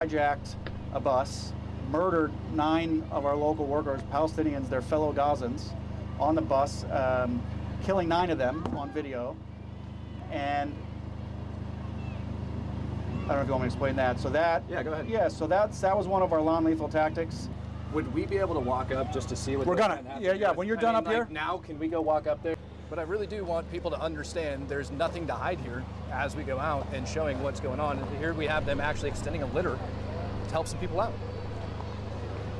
hijacked a bus, murdered 9 of our local workers, Palestinians, their fellow Gazans, on the bus, killing 9 of them on video. And I don't know if you want me to explain that. So that, yeah, go ahead. Yeah, so that was one of our non-lethal tactics. Would we be able to walk up just to see what we're gonna? Yeah. When you're done up here, now can we go walk up there? But I really do want people to understand there's nothing to hide here as we go out and showing what's going on. And here we have them actually extending a litter to help some people out.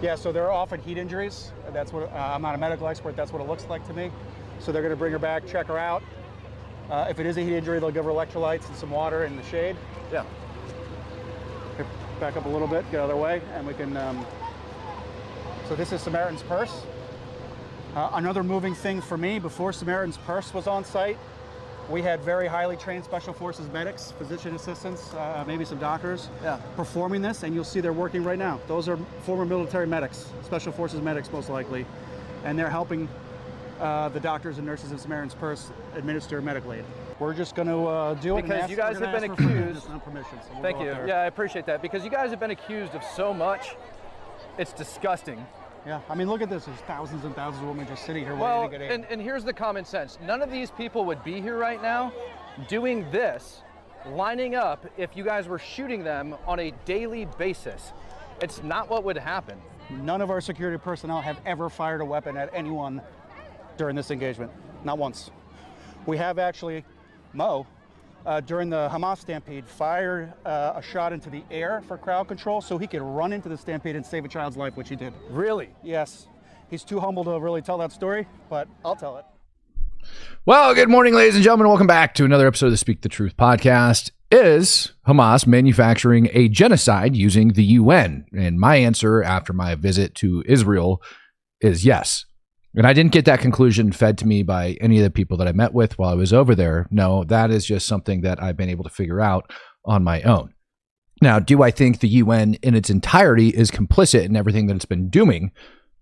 Yeah, so there are often heat injuries. That's what I'm not a medical expert. That's what it looks like to me. So they're going to bring her back, check her out. If it is a heat injury, they'll give her electrolytes and some water in the shade. Yeah. Back up a little bit, get out of their way, and we can. So this is Samaritan's Purse. Another moving thing for me, before Samaritan's Purse was on site, we had very highly trained Special Forces medics, physician assistants, maybe some doctors, performing this, and you'll see they're working right now. Those are former military medics, Special Forces medics most likely, and they're helping the doctors and nurses of Samaritan's Purse administer medical aid. We're just going to do it because you guys have been accused. Permission, so we'll Thank you. Yeah, I appreciate that, because you guys have been accused of so much. It's disgusting. Yeah, I mean, look at this. There's thousands and thousands of women just sitting here well, waiting to get aid. And here's the common sense. None of these people would be here right now doing this, lining up if you guys were shooting them on a daily basis. It's not what would happen. None of our security personnel have ever fired a weapon at anyone during this engagement. Not once. We have actually, Mo, during the Hamas stampede, fired a shot into the air for crowd control so he could run into the stampede and save a child's life, which he did. Really? Yes. He's too humble to really tell that story, but I'll tell it. Well, good morning, ladies and gentlemen. Welcome back to another episode of the Speak the Truth podcast. Is Hamas manufacturing a genocide using the UN? And my answer after my visit to Israel is yes. And I didn't get that conclusion fed to me by any of the people that I met with while I was over there. No, that is just something that I've been able to figure out on my own. Now, do I think the UN in its entirety is complicit in everything that it's been doing?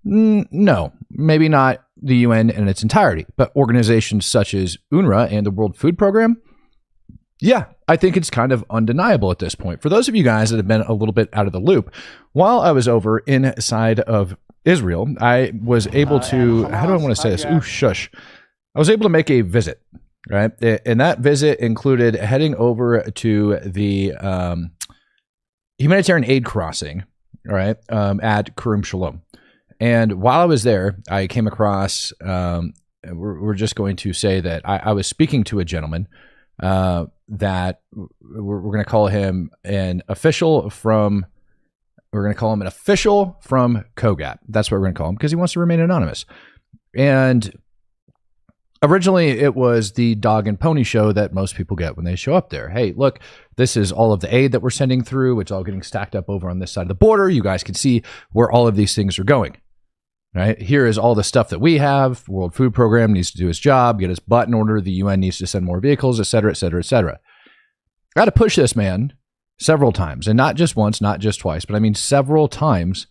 No, maybe not the UN in its entirety, but organizations such as UNRWA and the World Food Program, yeah, I think it's kind of undeniable at this point. For those of you guys that have been a little bit out of the loop, while I was over inside of Israel, I was able to, how do I want to say this? Ooh, shush. I was able to make a visit, right? And that visit included heading over to the humanitarian aid crossing, right, at Karum Shalom. And while I was there, I came across, we're just going to say that I was speaking to a gentleman that we're going to call him an official from, Kogat. That's what we're going to call him because he wants to remain anonymous. And originally it was the dog and pony show that most people get when they show up there. Hey, look, this is all of the aid that we're sending through. It's all getting stacked up over on this side of the border. You guys can see where all of these things are going. Right? Here is all the stuff that we have. World Food Program needs to do its job, get its butt in order. The UN needs to send more vehicles, et cetera, et cetera, et cetera. I got to push this man several times, and not just once, not just twice, but I mean several times.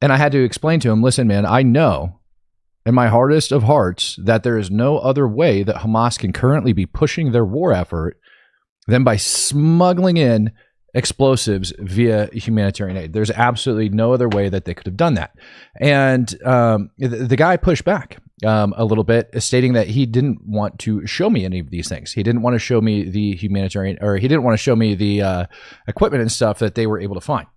And I had to explain to him, listen, man, I know in my hardest of hearts that there is no other way that Hamas can currently be pushing their war effort than by smuggling in explosives via humanitarian aid. There's absolutely no other way that they could have done that. And the guy pushed back a little bit, stating that he didn't want to show me any of these things. He didn't want to show me the humanitarian, or he didn't want to show me the equipment and stuff that they were able to find.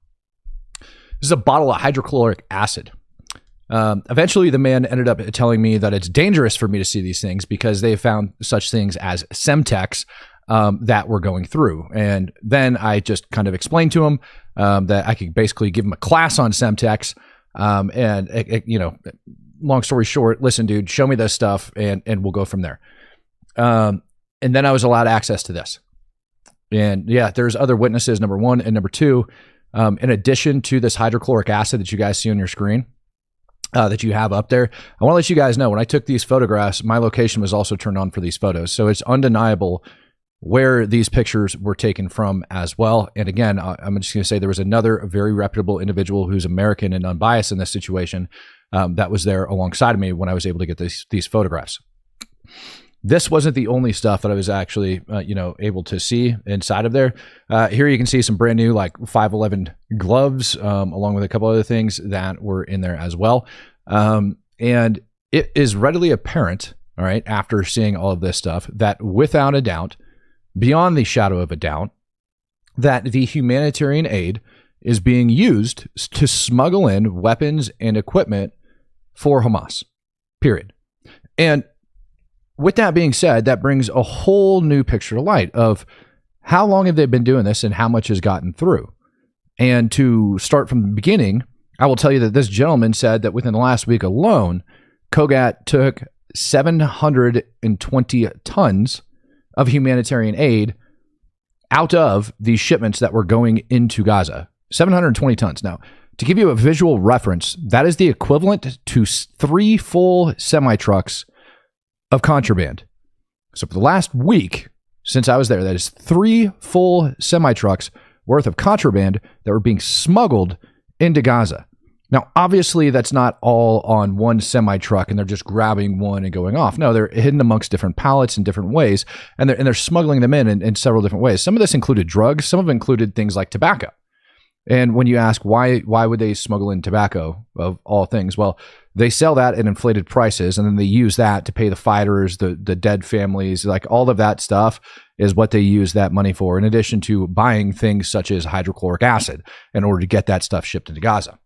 This is a bottle of hydrochloric acid. Eventually, the man ended up telling me that it's dangerous for me to see these things because they found such things as Semtex that we're going through. And then I just kind of explained to him that I could basically give him a class on Semtex. Long story short, listen, dude, show me this stuff and we'll go from there. And then I was allowed access to this. And yeah, there's other witnesses, number one. And number two, in addition to this hydrochloric acid that you guys see on your screen, that you have up there, I want to let you guys know when I took these photographs, my location was also turned on for these photos. So it's undeniable where these pictures were taken from as well. And again, I'm just going to say there was another very reputable individual who's American and unbiased in this situation that was there alongside of me when I was able to get these photographs. this wasn't the only stuff that I was actually, able to see inside of there. Here you can see some brand new like 511 gloves, along with a couple other things that were in there as well. And it is readily apparent, all right, after seeing all of this stuff, that without a doubt, beyond the shadow of a doubt, that the humanitarian aid is being used to smuggle in weapons and equipment for Hamas, period. And with that being said, that brings a whole new picture to light of how long have they been doing this and how much has gotten through. And to start from the beginning, I will tell you that this gentleman said that within the last week alone, Kogat took 720 tons of humanitarian aid out of these shipments that were going into Gaza. 720 tons. Now, to give you a visual reference, that is the equivalent to 3 full semi-trucks of contraband. So for the last week since I was there, that is 3 full semi-trucks worth of contraband that were being smuggled into Gaza. Now, obviously, that's not all on one semi-truck and they're just grabbing one and going off. No, they're hidden amongst different pallets in different ways, and they're smuggling them in several different ways. Some of this included drugs. Some of it included things like tobacco. And when you ask why would they smuggle in tobacco, of all things? Well, they sell that at inflated prices, and then they use that to pay the fighters, the dead families, like all of that stuff is what they use that money for, in addition to buying things such as hydrochloric acid in order to get that stuff shipped into Gaza.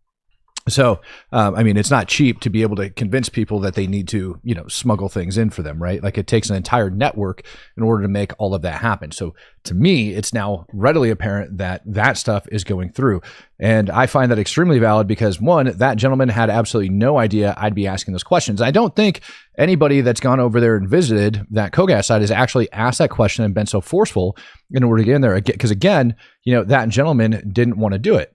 So, it's not cheap to be able to convince people that they need to, smuggle things in for them, right? Like it takes an entire network in order to make all of that happen. So to me, it's now readily apparent that that stuff is going through. And I find that extremely valid because, one, that gentleman had absolutely no idea I'd be asking those questions. I don't think anybody that's gone over there and visited that Kogat site has actually asked that question and been so forceful in order to get in there. Because again, that gentleman didn't want to do it.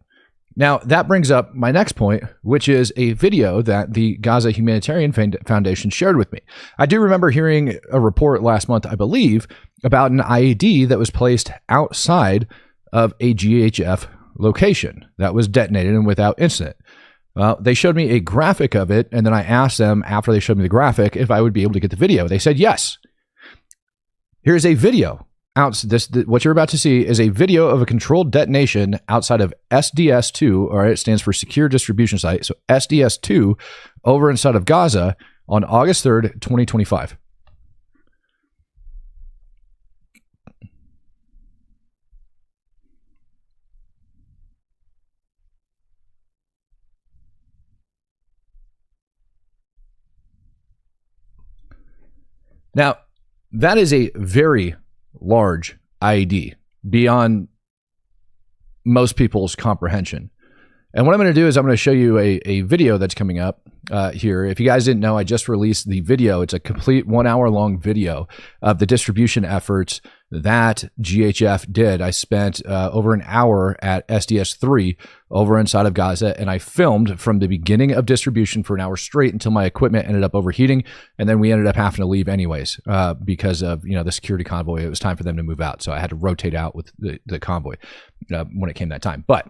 Now, that brings up my next point, which is a video that the Gaza Humanitarian Foundation shared with me. I do remember hearing a report last month, I believe, about an IED that was placed outside of a GHF location that was detonated and without incident. Well, they showed me a graphic of it, and then I asked them after they showed me the graphic if I would be able to get the video. They said yes. Here's a video. What you're about to see is a video of a controlled detonation outside of SDS2, or it stands for Secure Distribution Site, so SDS2 over inside of Gaza on August 3rd, 2025. Now, that is a very large IED beyond most people's comprehension. And what I'm going to do is I'm going to show you a video that's coming up here. If you guys didn't know, I just released the video. It's a complete 1 hour long video of the distribution efforts that GHF did. I spent over an hour at SDS3 over inside of Gaza, and I filmed from the beginning of distribution for an hour straight until my equipment ended up overheating, and then we ended up having to leave anyways because of the security convoy. It was time for them to move out, so I had to rotate out with the convoy when it came that time. But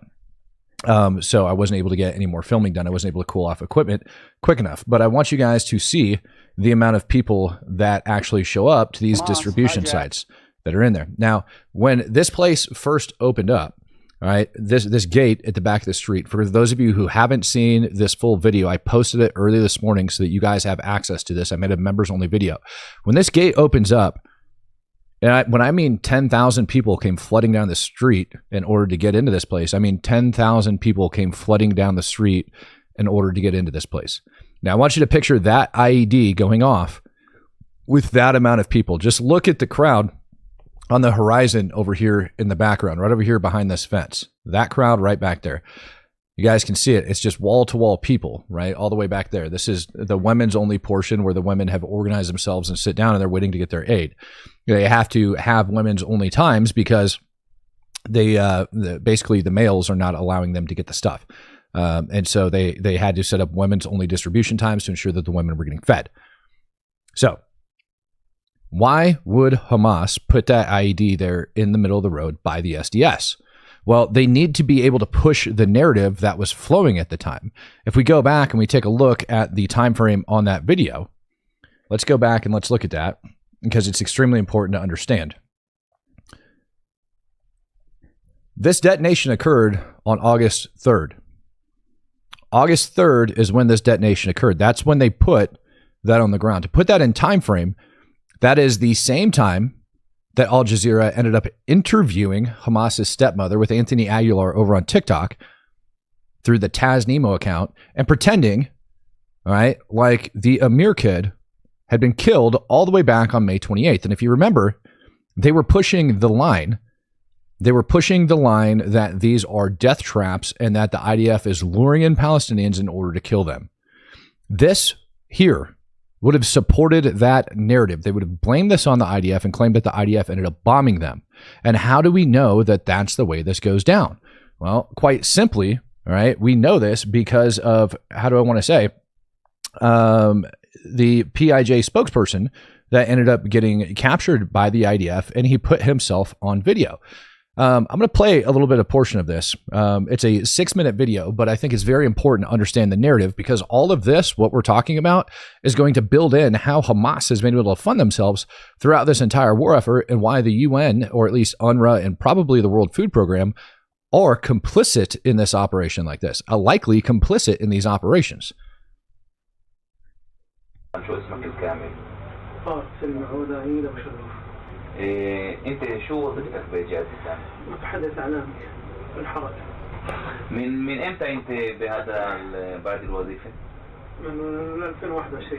so I wasn't able to get any more filming done. I wasn't able to cool off equipment quick enough. But I want you guys to see the amount of people that actually show up to these distribution sites that are in there. Now, when this place first opened up, all right, this gate at the back of the street, for those of you who haven't seen this full video, I posted it early this morning so that you guys have access to this. I made a members only video. When this gate opens up, and when I mean 10,000 people came flooding down the street in order to get into this place, I mean 10,000 people came flooding down the street in order to get into this place. Now, I want you to picture that IED going off with that amount of people. Just look at the crowd on the horizon over here in the background, right over here behind this fence. That crowd right back there. You guys can see it. It's just wall-to-wall people, right? All the way back there. This is the women's only portion where the women have organized themselves and sit down and they're waiting to get their aid. They have to have women's only times because they basically the males are not allowing them to get the stuff. And so they had to set up women's only distribution times to ensure that the women were getting fed. So why would Hamas put that IED there in the middle of the road by the SDS? Well, they need to be able to push the narrative that was flowing at the time. If we go back and we take a look at the time frame on that video, let's go back and let's look at that. because it's extremely important to understand. This detonation occurred on August 3rd. August 3rd is when this detonation occurred. That's when they put that on the ground. To put that in time frame, that is the same time that Al Jazeera ended up interviewing Hamas's stepmother with Anthony Aguilar over on TikTok through the Taz Nemo account and pretending, all right, like the Amir kid had been killed all the way back on May 28th. And if you remember, they were pushing the line. They were pushing the line that these are death traps and that the IDF is luring in Palestinians in order to kill them. This here would have supported that narrative. They would have blamed this on the IDF and claimed that the IDF ended up bombing them. And how do we know that that's the way this goes down? Well, quite simply, all right, we know this because of, how do I want to say, the PIJ spokesperson that ended up getting captured by the IDF, and he put himself on video. I'm going to play a little bit of portion of this. It's a 6-minute video, but I think it's very important to understand the narrative because all of this, what we're talking about, is going to build in how Hamas has been able to fund themselves throughout this entire war effort and why the UN, or at least UNRWA and probably the World Food Program, are complicit in this operation like this, likely complicit in these operations. انت شو وظيفتك بجهاز الاسلام؟ متحدث اعلامي في الحرس. من امتى انت بهذا بعد الوظيفه؟ من 2021.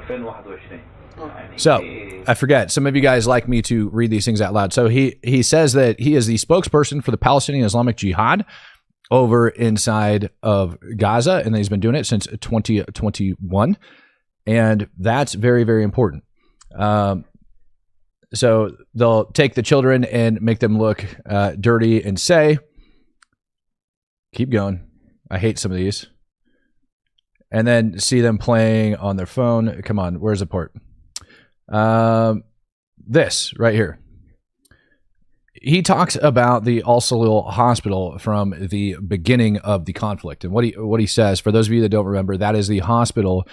2021. So I forget, some of you guys like me to read these things out loud. So he says that he is the spokesperson for the Palestinian Islamic Jihad over inside of Gaza, and he's been doing it since 2021. And that's very, very important. So they'll take the children and make them look dirty and say, keep going. I hate some of these. And then see them playing on their phone. Come on, where's the port? This right here. He talks about the Al Salil hospital from the beginning of the conflict. And what he says, for those of you that don't remember, that is the hospital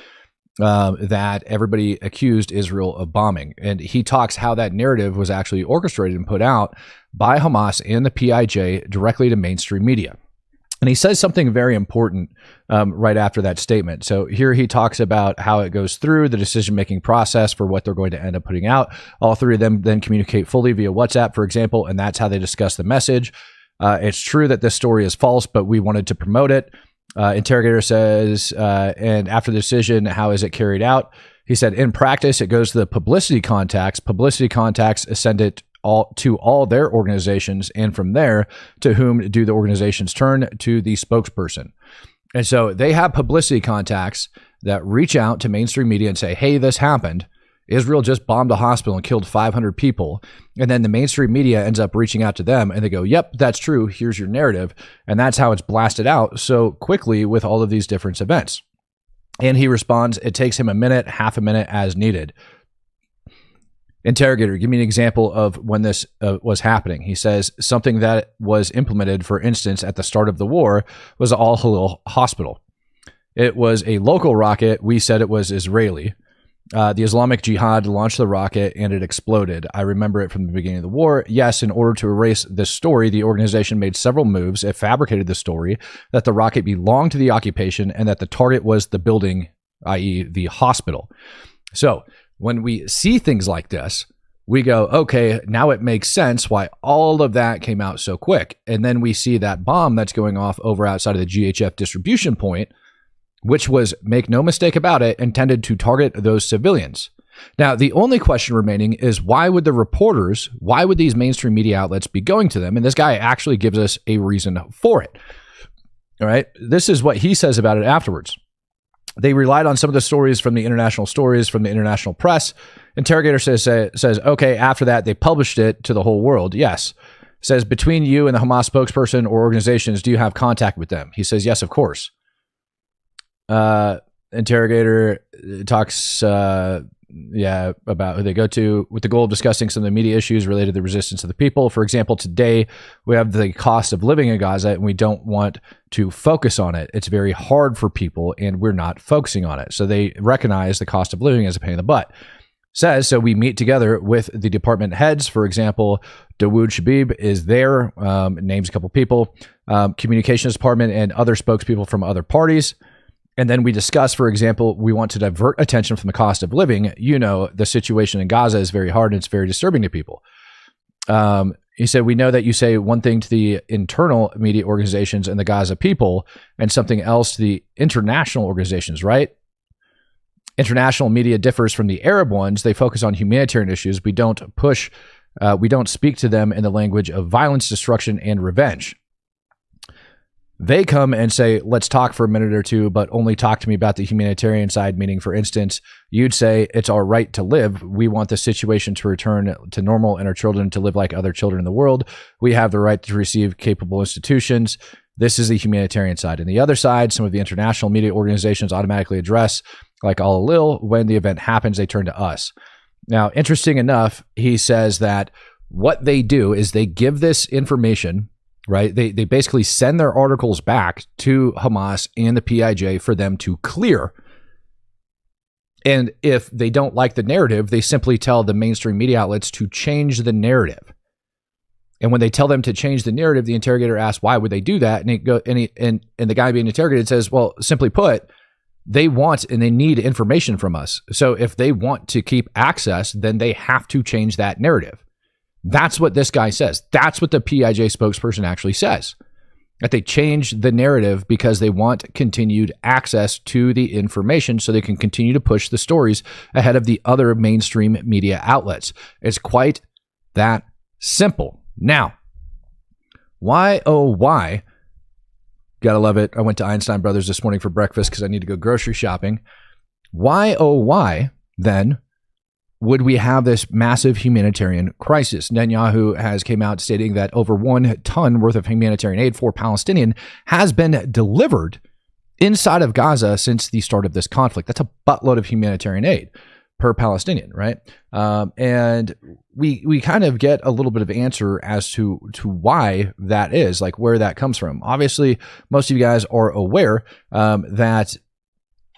that everybody accused Israel of bombing. And he talks how that narrative was actually orchestrated and put out by Hamas and the PIJ directly to mainstream media. And he says something very important right after that statement. So here he talks about how it goes through the decision-making process for what they're going to end up putting out. All three of them then communicate fully via WhatsApp, for example, and that's how they discuss the message. It's true that this story is false, but we wanted to promote it. Interrogator says, and after the decision, how is it carried out? He said, in practice, it goes to the publicity contacts. Publicity contacts send it to all their organizations, and from there, to whom do the organizations turn? To the spokesperson. And so they have publicity contacts that reach out to mainstream media and say, hey, this happened. Israel just bombed a hospital and killed 500 people. And then the mainstream media ends up reaching out to them and they go, yep, that's true. Here's your narrative. And that's how it's blasted out so quickly with all of these different events. And he responds, it takes him a minute, half a minute as needed. Interrogator, give me an example of when this was happening. He says something that was implemented, for instance, at the start of the war was Al Halil Hospital. It was a local rocket. We said it was Israeli. The Islamic Jihad launched the rocket and it exploded. I remember it from the beginning of the war. Yes, in order to erase this story, the organization made several moves. It fabricated the story that the rocket belonged to the occupation and that the target was the building, i.e. the hospital. So when we see things like this, we go, okay, now it makes sense why all of that came out so quick. And then we see that bomb that's going off over outside of the GHF distribution point, which was, make no mistake about it, intended to target those civilians. Now, the only question remaining is why would these mainstream media outlets be going to them? And this guy actually gives us a reason for it. All right. This is what he says about it afterwards. They relied on some of the stories from the international press. Interrogator says, okay, after that, they published it to the whole world. Yes. Says, between you and the Hamas spokesperson or organizations, do you have contact with them? He says, yes, of course. Interrogator talks, about who they go to with the goal of discussing some of the media issues related to the resistance of the people. For example, today we have the cost of living in Gaza and we don't want to focus on it. It's very hard for people and we're not focusing on it. So they recognize the cost of living as a pain in the butt. says, so we meet together with the department heads. For example, Dawood Shabib is there, names a couple people, communications department and other spokespeople from other parties. And then we discuss, for example, we want to divert attention from the cost of living. You know, the situation in Gaza is very hard and it's very disturbing to people. He said, we know that you say one thing to the internal media organizations and the Gaza people and something else to the international organizations, right? International media differs from the Arab ones. They focus on humanitarian issues. We don't speak to them in the language of violence, destruction, and revenge. They come and say, let's talk for a minute or two, but only talk to me about the humanitarian side, meaning, for instance, you'd say it's our right to live. We want the situation to return to normal and our children to live like other children in the world. We have the right to receive capable institutions. This is the humanitarian side. And the other side, some of the international media organizations automatically address, like Al-Alil, when the event happens, they turn to us. Now, interesting enough, he says that what they do is they give this information, right? They basically send their articles back to Hamas and the PIJ for them to clear. And if they don't like the narrative, they simply tell the mainstream media outlets to change the narrative. And when they tell them to change the narrative, the interrogator asks, why would they do that? And the guy being interrogated says, well, simply put, they want and they need information from us. So if they want to keep access, then they have to change that narrative. That's what this guy says. That's what the PIJ spokesperson actually says. That they change the narrative because they want continued access to the information so they can continue to push the stories ahead of the other mainstream media outlets. It's quite that simple. Now, why, oh, why? Gotta love it. I went to Einstein Brothers this morning for breakfast because I need to go grocery shopping. Why, oh, why, then, would we have this massive humanitarian crisis? Netanyahu has came out stating that over 1 ton worth of humanitarian aid for Palestinian has been delivered inside of Gaza since the start of this conflict. That's a buttload of humanitarian aid per Palestinian, right? And we kind of get a little bit of answer as to why that is, like where that comes from. Obviously, most of you guys are aware that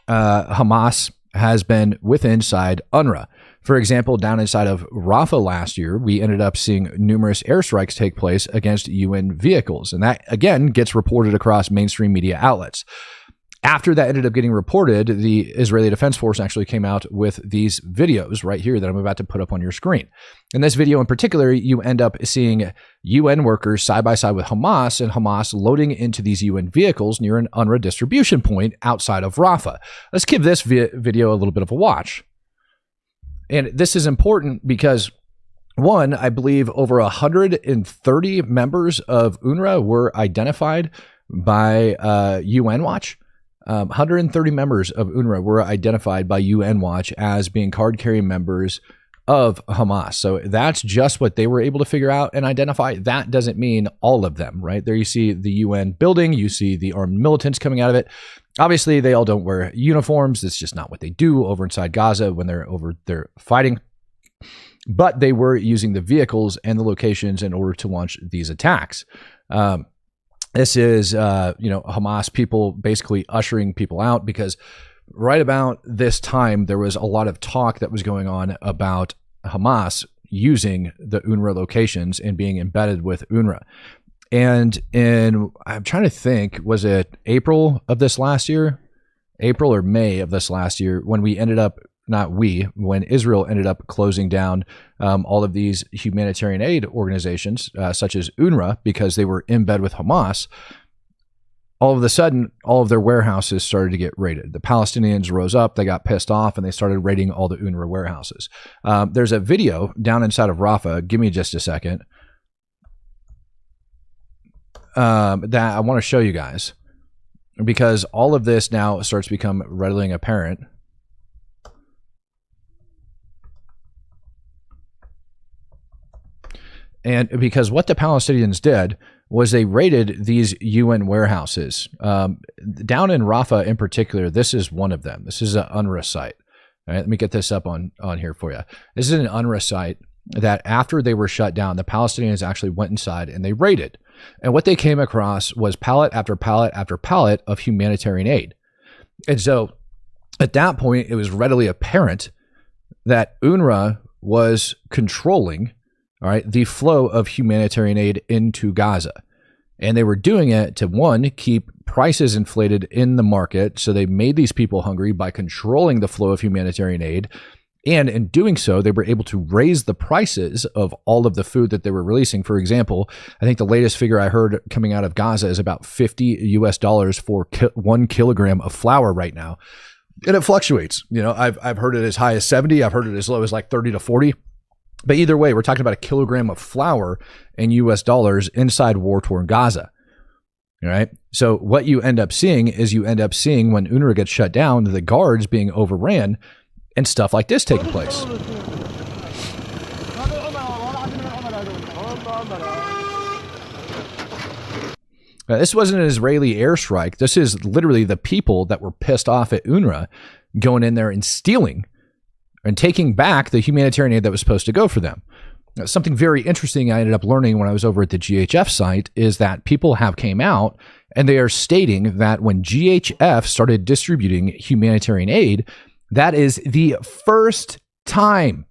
Hamas has been inside UNRWA. For example, down inside of Rafah last year, we ended up seeing numerous airstrikes take place against UN vehicles. And that, again, gets reported across mainstream media outlets. After that ended up getting reported, the Israeli Defense Force actually came out with these videos right here that I'm about to put up on your screen. In this video in particular, you end up seeing UN workers side by side with Hamas and Hamas loading into these UN vehicles near an UNRWA distribution point outside of Rafah. Let's give this video a little bit of a watch. And this is important because, one, I believe over 130 members of UNRWA were identified by UN Watch. 130 members of UNRWA were identified by UN Watch as being card-carrying members of Hamas. So that's just what they were able to figure out and identify. That doesn't mean all of them, right? There you see the UN building. You see the armed militants coming out of it. Obviously, they all don't wear uniforms. That's just not what they do over inside Gaza when they're over there fighting. But they were using the vehicles and the locations in order to launch these attacks. This is, Hamas people basically ushering people out because right about this time, there was a lot of talk that was going on about Hamas using the UNRWA locations and being embedded with UNRWA. And I'm trying to think, was it April of this last year? April or May of this last year when we ended up, when Israel ended up closing down all of these humanitarian aid organizations, such as UNRWA, because they were in bed with Hamas. All of a sudden, all of their warehouses started to get raided. The Palestinians rose up, they got pissed off, and they started raiding all the UNRWA warehouses. There's a video down inside of Rafah. Give me just a second. That I want to show you guys, because all of this now starts to become readily apparent. And because what the Palestinians did was they raided these UN warehouses. Down in Rafah in particular, this is one of them. This is an UNRWA site. All right, let me get this up on here for you. This is an UNRWA site that after they were shut down, the Palestinians actually went inside and they raided. And what they came across was pallet after pallet after pallet of humanitarian aid. And so at that point, it was readily apparent that UNRWA was controlling, all right, the flow of humanitarian aid into Gaza. And they were doing it to, one, keep prices inflated in the market. So they made these people hungry by controlling the flow of humanitarian aid. And in doing so, they were able to raise the prices of all of the food that they were releasing. For example, I think the latest figure I heard coming out of Gaza is about $50 for 1 kilogram of flour right now. And it fluctuates. You know, I've heard it as high as 70. I've heard it as low as like 30 to 40. But either way, we're talking about a kilogram of flour in US dollars inside war-torn Gaza. All right. So what you end up seeing is when UNRWA gets shut down, the guards being overran and stuff like this taking place. Now, this wasn't an Israeli airstrike. This is literally the people that were pissed off at UNRWA going in there and stealing and taking back the humanitarian aid that was supposed to go for them. Now, something very interesting I ended up learning when I was over at the GHF site is that people have came out and they are stating that when GHF started distributing humanitarian aid, that is the first time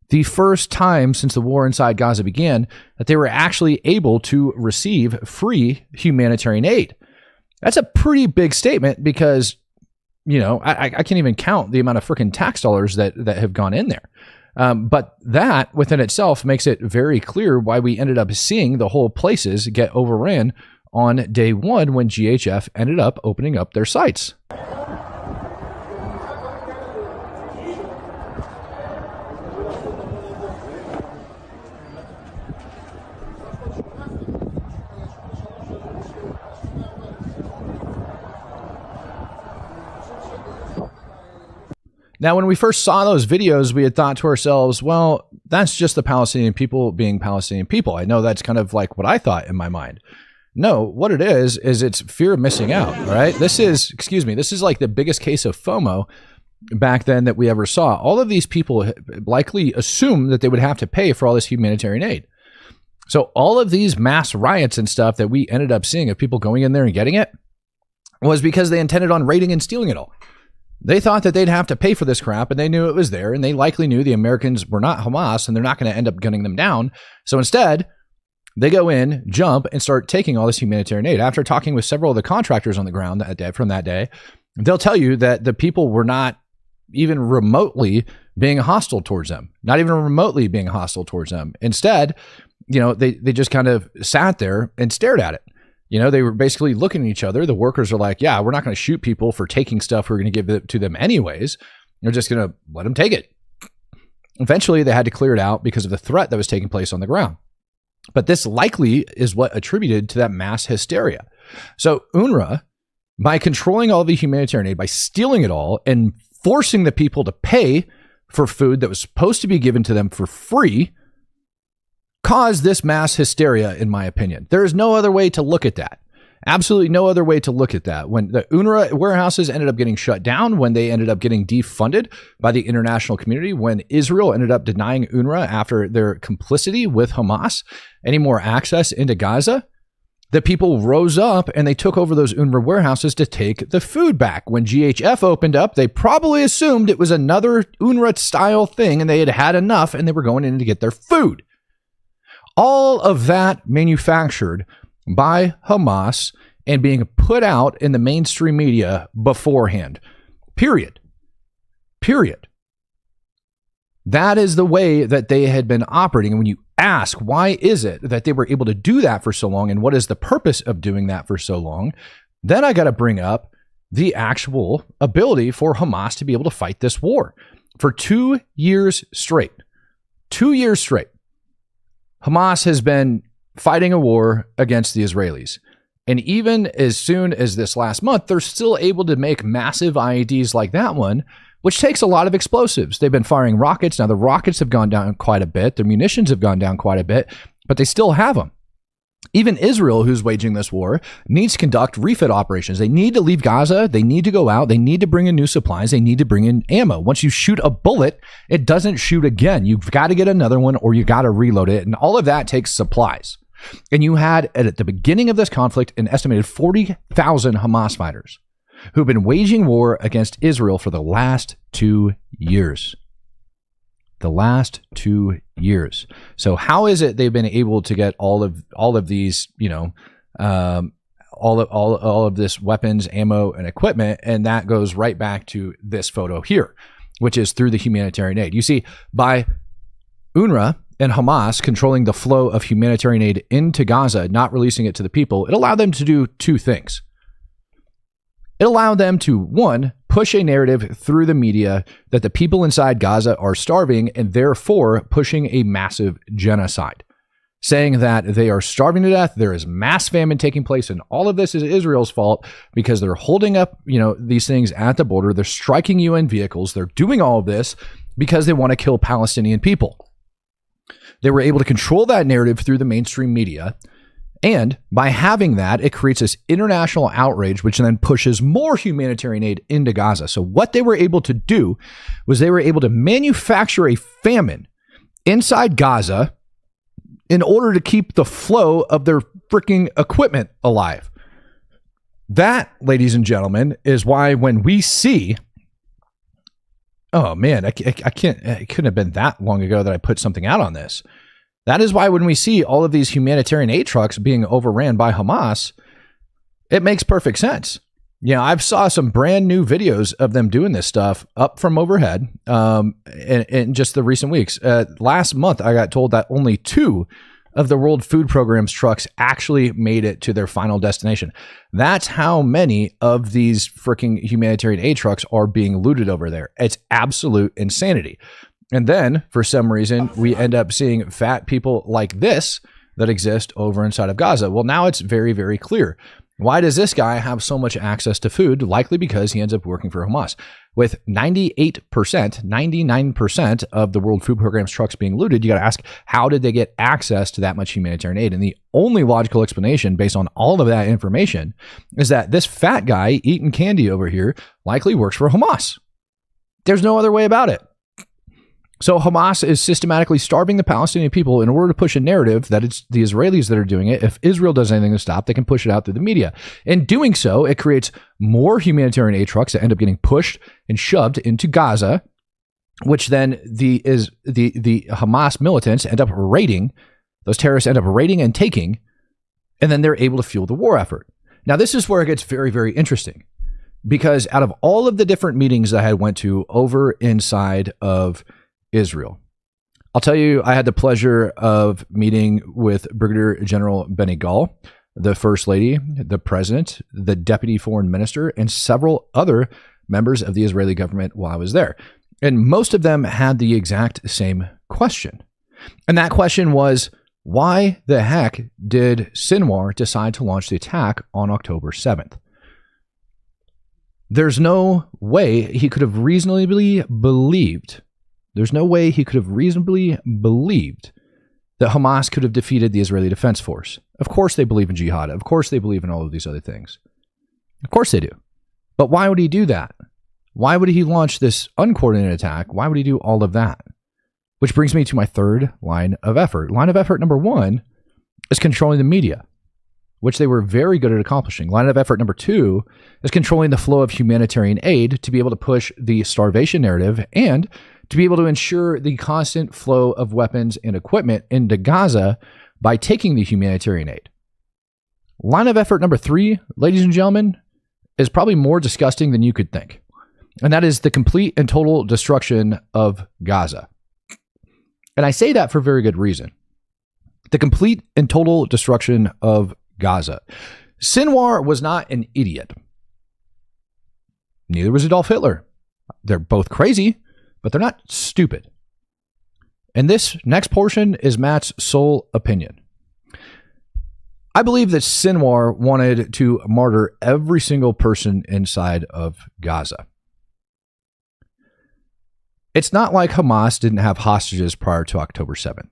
since the war inside Gaza began that they were actually able to receive free humanitarian aid. That's a pretty big statement because, you know, I can't even count the amount of freaking tax dollars that have gone in there. But that within itself makes it very clear why we ended up seeing the whole places get overran on day one when GHF ended up opening up their sites. Now, when we first saw those videos, we had thought to ourselves, well, that's just the Palestinian people being Palestinian people. I know that's kind of like what I thought in my mind. No, what it is it's fear of missing out, right? This is like the biggest case of FOMO back then that we ever saw. All of these people likely assumed that they would have to pay for all this humanitarian aid. So all of these mass riots and stuff that we ended up seeing of people going in there and getting it was because they intended on raiding and stealing it all. They thought that they'd have to pay for this crap, and they knew it was there, and they likely knew the Americans were not Hamas, and they're not going to end up gunning them down. So instead, they go in, jump, and start taking all this humanitarian aid. After talking with several of the contractors on the ground that day, from that day, they'll tell you that the people were not even remotely being hostile towards them, not even remotely being hostile towards them. Instead, you know, they just kind of sat there and stared at it. You know, they were basically looking at each other. The workers are like, yeah, we're not going to shoot people for taking stuff we're going to give it to them anyways. We're just going to let them take it. Eventually, they had to clear it out because of the threat that was taking place on the ground. But this likely is what attributed to that mass hysteria. So UNRWA, by controlling all the humanitarian aid, by stealing it all and forcing the people to pay for food that was supposed to be given to them for free, caused this mass hysteria, in my opinion. There is no other way to look at that. Absolutely no other way to look at that. When the UNRWA warehouses ended up getting shut down, when they ended up getting defunded by the international community, when Israel ended up denying UNRWA after their complicity with Hamas any more access into Gaza, the people rose up and they took over those UNRWA warehouses to take the food back. When GHF opened up, they probably assumed it was another UNRWA-style thing and they had had enough and they were going in to get their food. All of that manufactured by Hamas and being put out in the mainstream media beforehand. Period. That is the way that they had been operating. And when you ask, why is it that they were able to do that for so long? And what is the purpose of doing that for so long? Then I got to bring up the actual ability for Hamas to be able to fight this war for 2 years straight. 2 years straight. Hamas has been fighting a war against the Israelis. And even as soon as this last month, they're still able to make massive IEDs like that one, which takes a lot of explosives. They've been firing rockets. Now, the rockets have gone down quite a bit. Their munitions have gone down quite a bit, but they still have them. Even Israel, who's waging this war, needs to conduct refit operations. They need to leave Gaza. They need to go out. They need to bring in new supplies. They need to bring in ammo. Once you shoot a bullet, it doesn't shoot again. You've got to get another one or you got to reload it. And all of that takes supplies. And you had, at the beginning of this conflict, an estimated 40,000 Hamas fighters who've been waging war against Israel for the last 2 years. The last 2 years. So how is it they've been able to get all of these, all of this weapons, ammo, and equipment? And that goes right back to this photo here, which is through the humanitarian aid. You see, by UNRWA and Hamas controlling the flow of humanitarian aid into Gaza, not releasing it to the people, it allowed them to do two things. It allowed them to, one, push a narrative through the media that the people inside Gaza are starving and therefore pushing a massive genocide, saying that they are starving to death, there is mass famine taking place, and all of this is Israel's fault because they're holding up, these things at the border, they're striking UN vehicles, they're doing all of this because they want to kill Palestinian people. They were able to control that narrative through the mainstream media. And by having that, it creates this international outrage, which then pushes more humanitarian aid into Gaza. So what they were able to do was they were able to manufacture a famine inside Gaza in order to keep the flow of their freaking equipment alive. That, ladies and gentlemen, is why when we see, oh man, I can't, it couldn't have been that long ago that I put something out on this. That is why when we see all of these humanitarian aid trucks being overran by Hamas, it makes perfect sense. I've saw some brand new videos of them doing this stuff up from overhead in just the recent weeks. Last month, I got told that only 2 of the World Food Program's trucks actually made it to their final destination. That's how many of these freaking humanitarian aid trucks are being looted over there. It's absolute insanity. And then, for some reason, we end up seeing fat people like this that exist over inside of Gaza. Well, now it's very, very clear. Why does this guy have so much access to food? Likely because he ends up working for Hamas. With 99% of the World Food Program's trucks being looted, you got to ask, how did they get access to that much humanitarian aid? And the only logical explanation based on all of that information is that this fat guy eating candy over here likely works for Hamas. There's no other way about it. So Hamas is systematically starving the Palestinian people in order to push a narrative that it's the Israelis that are doing it. If Israel does anything to stop, they can push it out through the media. In doing so, it creates more humanitarian aid trucks that end up getting pushed and shoved into Gaza, which then the Hamas militants end up raiding. Those terrorists end up raiding and taking, and then they're able to fuel the war effort. Now, this is where it gets very, very interesting, because out of all of the different meetings that I had went to over inside of Israel, I'll tell you, I had the pleasure of meeting with Brigadier General Benny Gall, the First Lady, the President, the Deputy Foreign Minister, and several other members of the Israeli government while I was there. And most of them had the exact same question. And that question was, why the heck did Sinoir decide to launch the attack on October 7th? There's no way he could have reasonably believed that Hamas could have defeated the Israeli Defense Force. Of course they believe in jihad. Of course they believe in all of these other things. Of course they do. But why would he do that? Why would he launch this uncoordinated attack? Why would he do all of that? Which brings me to my third line of effort. Line of effort number 1 is controlling the media, which they were very good at accomplishing. Line of effort number 2 is controlling the flow of humanitarian aid to be able to push the starvation narrative and to be able to ensure the constant flow of weapons and equipment into Gaza by taking the humanitarian aid. Line of effort number 3, ladies and gentlemen, is probably more disgusting than you could think. And that is the complete and total destruction of Gaza. And I say that for very good reason. The complete and total destruction of Gaza. Sinoir was not an idiot. Neither was Adolf Hitler. They're both crazy, but they're not stupid. And this next portion is Matt's sole opinion. I believe that Sinoir wanted to martyr every single person inside of Gaza. It's not like Hamas didn't have hostages prior to October 7th.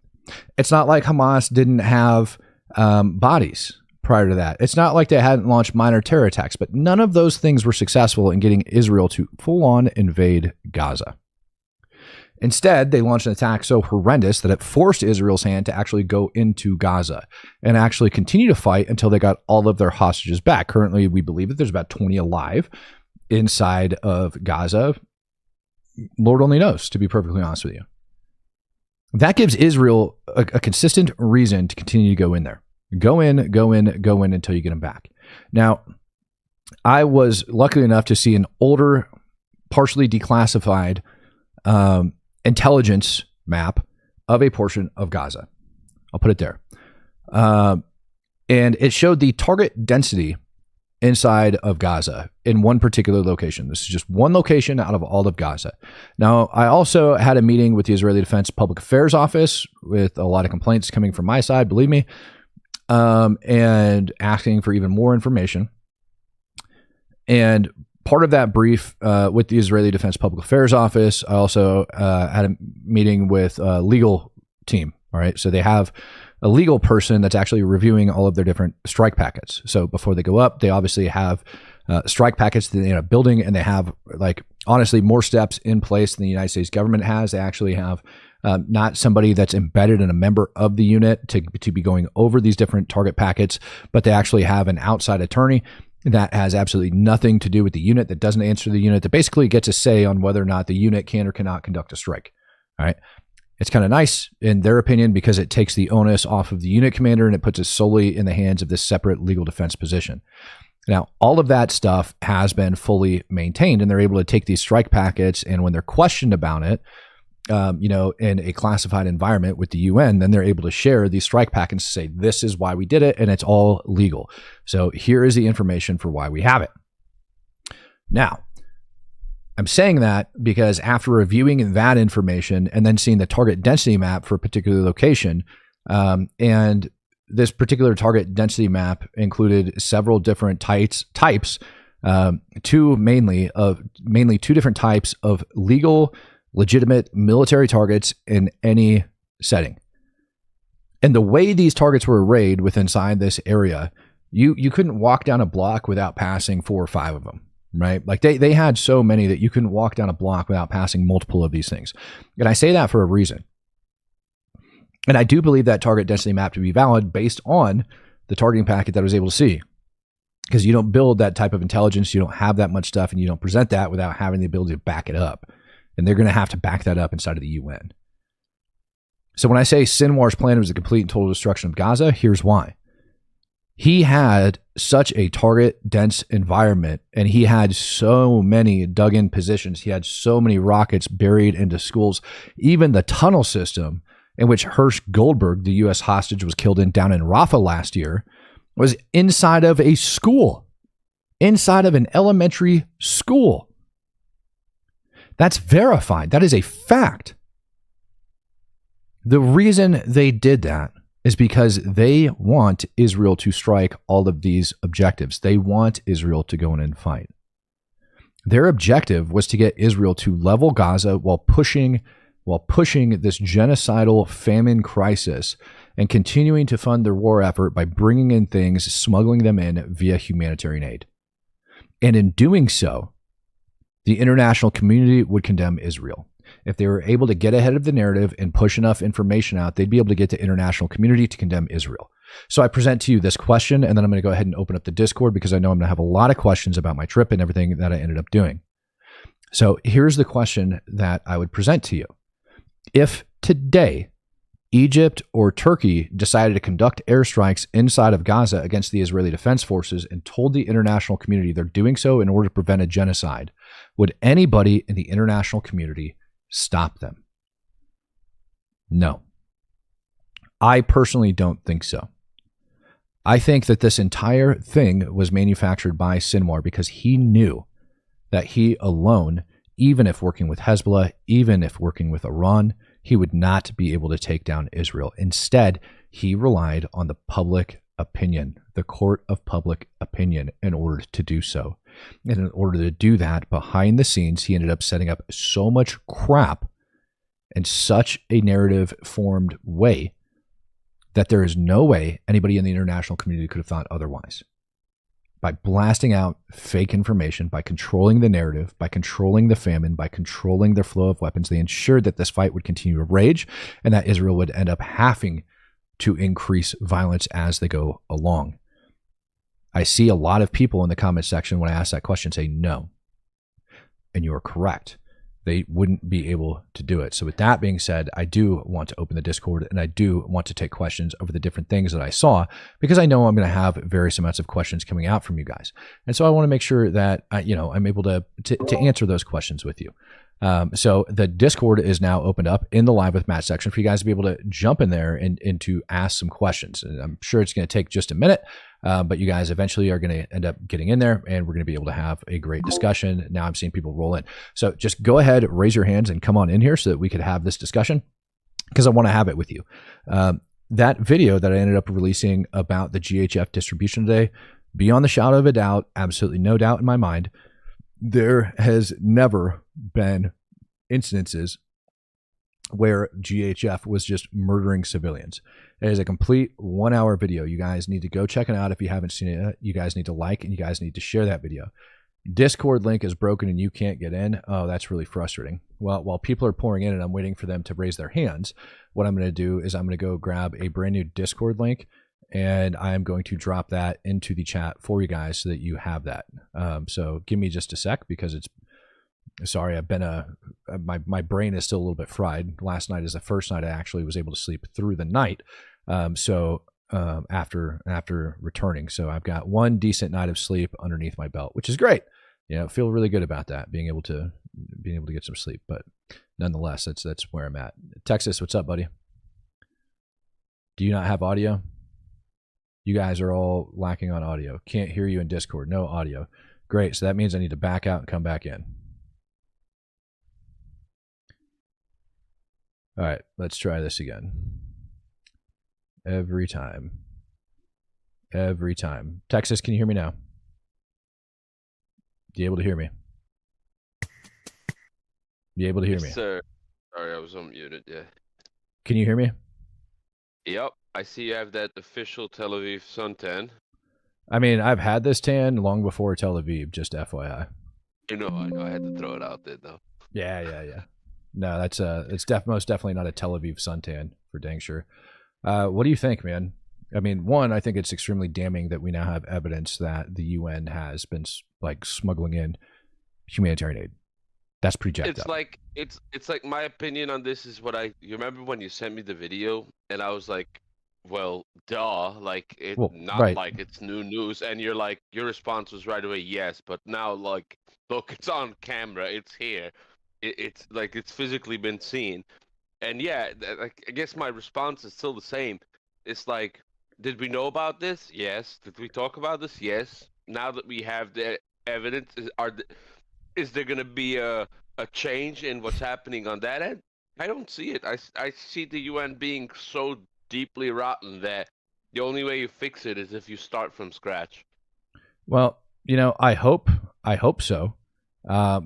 It's not like Hamas didn't have bodies prior to that. It's not like they hadn't launched minor terror attacks, but none of those things were successful in getting Israel to full-on invade Gaza. Instead, they launched an attack so horrendous that it forced Israel's hand to actually go into Gaza and actually continue to fight until they got all of their hostages back. Currently, we believe that there's about 20 alive inside of Gaza. Lord only knows, to be perfectly honest with you. That gives Israel a consistent reason to continue to go in there. Go in until you get them back. Now, I was lucky enough to see an older, partially declassified intelligence map of a portion of Gaza. I'll put it there. And it showed the target density inside of Gaza in one particular location. This is just one location out of all of Gaza. Now, I also had a meeting with the Israeli Defense Public Affairs Office with a lot of complaints coming from my side, believe me, and asking for even more information. And part of that brief with the Israeli Defense Public Affairs Office, I also had a meeting with a legal team. All right. So they have a legal person that's actually reviewing all of their different strike packets. So before they go up, they obviously have strike packets that they end up building, and they have, like, honestly, more steps in place than the United States government has. They actually have not somebody that's embedded and a member of the unit to be going over these different target packets, but they actually have an outside attorney that has absolutely nothing to do with the unit, that doesn't answer the unit, that basically gets a say on whether or not the unit can or cannot conduct a strike. All right. It's kind of nice in their opinion because it takes the onus off of the unit commander and it puts it solely in the hands of this separate legal defense position. Now, all of that stuff has been fully maintained, and they're able to take these strike packets, and when they're questioned about it, in a classified environment with the UN, then they're able to share these strike packets to say, this is why we did it, and it's all legal. So here is the information for why we have it. Now, I'm saying that because after reviewing that information and then seeing the target density map for a particular location, and this particular target density map included several different types, mainly two different types of legal, legitimate military targets in any setting. And the way these targets were arrayed within inside this area, you couldn't walk down a block without passing 4 or 5 of them. Right? Like they had so many that you couldn't walk down a block without passing multiple of these things. And I say that for a reason. And I do believe that target density map to be valid based on the targeting packet that I was able to see. Because you don't build that type of intelligence, you don't have that much stuff, and you don't present that without having the ability to back it up. And they're going to have to back that up inside of the UN. So when I say Sinoir's plan was the complete and total destruction of Gaza, here's why. He had such a target dense environment, and he had so many dug in positions. He had so many rockets buried into schools. Even the tunnel system in which Hersh Goldberg, the U.S. hostage, was killed in down in Rafah last year, was inside of a school, inside of an elementary school. That's verified. That is a fact. The reason they did that is because they want Israel to strike all of these objectives. They want Israel to go in and fight. Their objective was to get Israel to level Gaza while pushing this genocidal famine crisis and continuing to fund their war effort by bringing in things, smuggling them in via humanitarian aid. And in doing so, the international community would condemn Israel. If they were able to get ahead of the narrative and push enough information out, they'd be able to get the international community to condemn Israel. So I present to you this question, and then I'm going to go ahead and open up the Discord because I know I'm going to have a lot of questions about my trip and everything that I ended up doing. So here's the question that I would present to you. If today Egypt or Turkey decided to conduct airstrikes inside of Gaza against the Israeli Defense Forces and told the international community they're doing so in order to prevent a genocide, would anybody in the international community stop them? No. I personally don't think so. I think that this entire thing was manufactured by Sinoir because he knew that he alone, even if working with Hezbollah, even if working with Iran, he would not be able to take down Israel. Instead, he relied on the public opinion, the court of public opinion, in order to do so. And in order to do that, behind the scenes, he ended up setting up so much crap in such a narrative formed way that there is no way anybody in the international community could have thought otherwise. By blasting out fake information, by controlling the narrative, by controlling the famine, by controlling their flow of weapons, they ensured that this fight would continue to rage and that Israel would end up having to increase violence as they go along. I see a lot of people in the comment section when I ask that question say no. And you are correct. they wouldn't be able to do it. So with that being said, I do want to open the Discord, and I do want to take questions over the different things that I saw, because I know I'm going to have various amounts of questions coming out from you guys. And so I want to make sure that I'm able to answer those questions with you. So the Discord is now opened up in the Live with Matt section for you guys to be able to jump in there and to ask some questions. And I'm sure it's going to take just a minute, but you guys eventually are going to end up getting in there, and we're going to be able to have a great discussion. Now I'm seeing people roll in. So just go ahead, raise your hands, and come on in here so that we could have this discussion, because I want to have it with you. That video that I ended up releasing about the GHF distribution today, beyond the shadow of a doubt, absolutely no doubt in my mind, there has never been incidences where GHF was just murdering civilians. It is a complete 1 hour video. You guys need to go check it out. If you haven't seen it, you guys need to like, and you guys need to share that video. Discord link is broken and you can't get in. Oh, that's really frustrating. Well, while people are pouring in and I'm waiting for them to raise their hands, what I'm going to do is I'm going to go grab a brand new Discord link, and I'm going to drop that into the chat for you guys so that you have that. So give me just a sec, because sorry, I've been my brain is still a little bit fried. Last night is the first night I actually was able to sleep through the night. After returning, so I've got one decent night of sleep underneath my belt, which is great. Feel really good about that, being able to get some sleep. But nonetheless, that's where I'm at. Texas, what's up, buddy? Do you not have audio? You guys are all lacking on audio. Can't hear you in Discord. No audio. Great. So that means I need to back out and come back in. All right, let's try this again. Every time. Texas, can you hear me now? You able to hear me? You able to hear me? Sir. Sorry, I was unmuted, yeah. Can you hear me? Yep, I see you have that official Tel Aviv suntan. I mean, I've had this tan long before Tel Aviv, just FYI. I know, I had to throw it out there, though. Yeah. No, that's it's most definitely not a Tel Aviv suntan, for dang sure. What do you think, man? I mean, one, I think it's extremely damning that we now have evidence that the UN has been smuggling in humanitarian aid. That's pretty jacked up. It's like my opinion on this is you remember when you sent me the video and I was like, well, duh, like right. Like it's new news, and your response was right away, yes, but now look, it's on camera, it's here, it's like it's physically been seen. And yeah, I guess my response is still the same. It's like, did we know about this? Yes. Did we talk about this? Yes. Now that we have the evidence, is there going to be a change in what's happening on that end? I don't see it. I see the UN being so deeply rotten that the only way you fix it is if you start from scratch. Well, I hope so,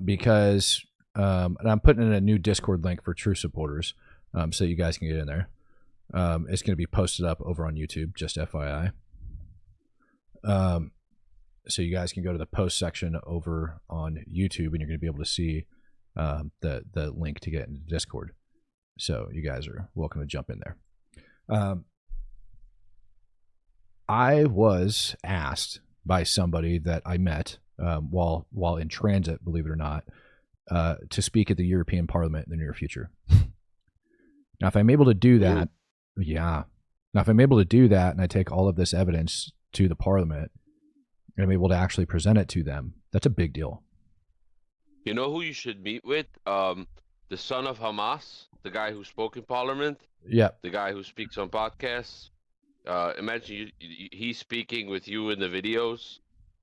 because and I'm putting in a new Discord link for true supporters, so you guys can get in there. It's going to be posted up over on YouTube, just FYI. So you guys can go to the post section over on YouTube, and you're going to be able to see the link to get into Discord. So you guys are welcome to jump in there. I was asked by somebody that I met while in transit, believe it or not, to speak at the European Parliament in the near future. Now, if I'm able to do that, yeah. Now, if I'm able to do that and I take all of this evidence to the Parliament and I'm able to actually present it to them, that's a big deal. You know who you should meet with? The son of Hamas, the guy who spoke in Parliament. Yeah. The guy who speaks on podcasts. Imagine he's speaking with you in the videos.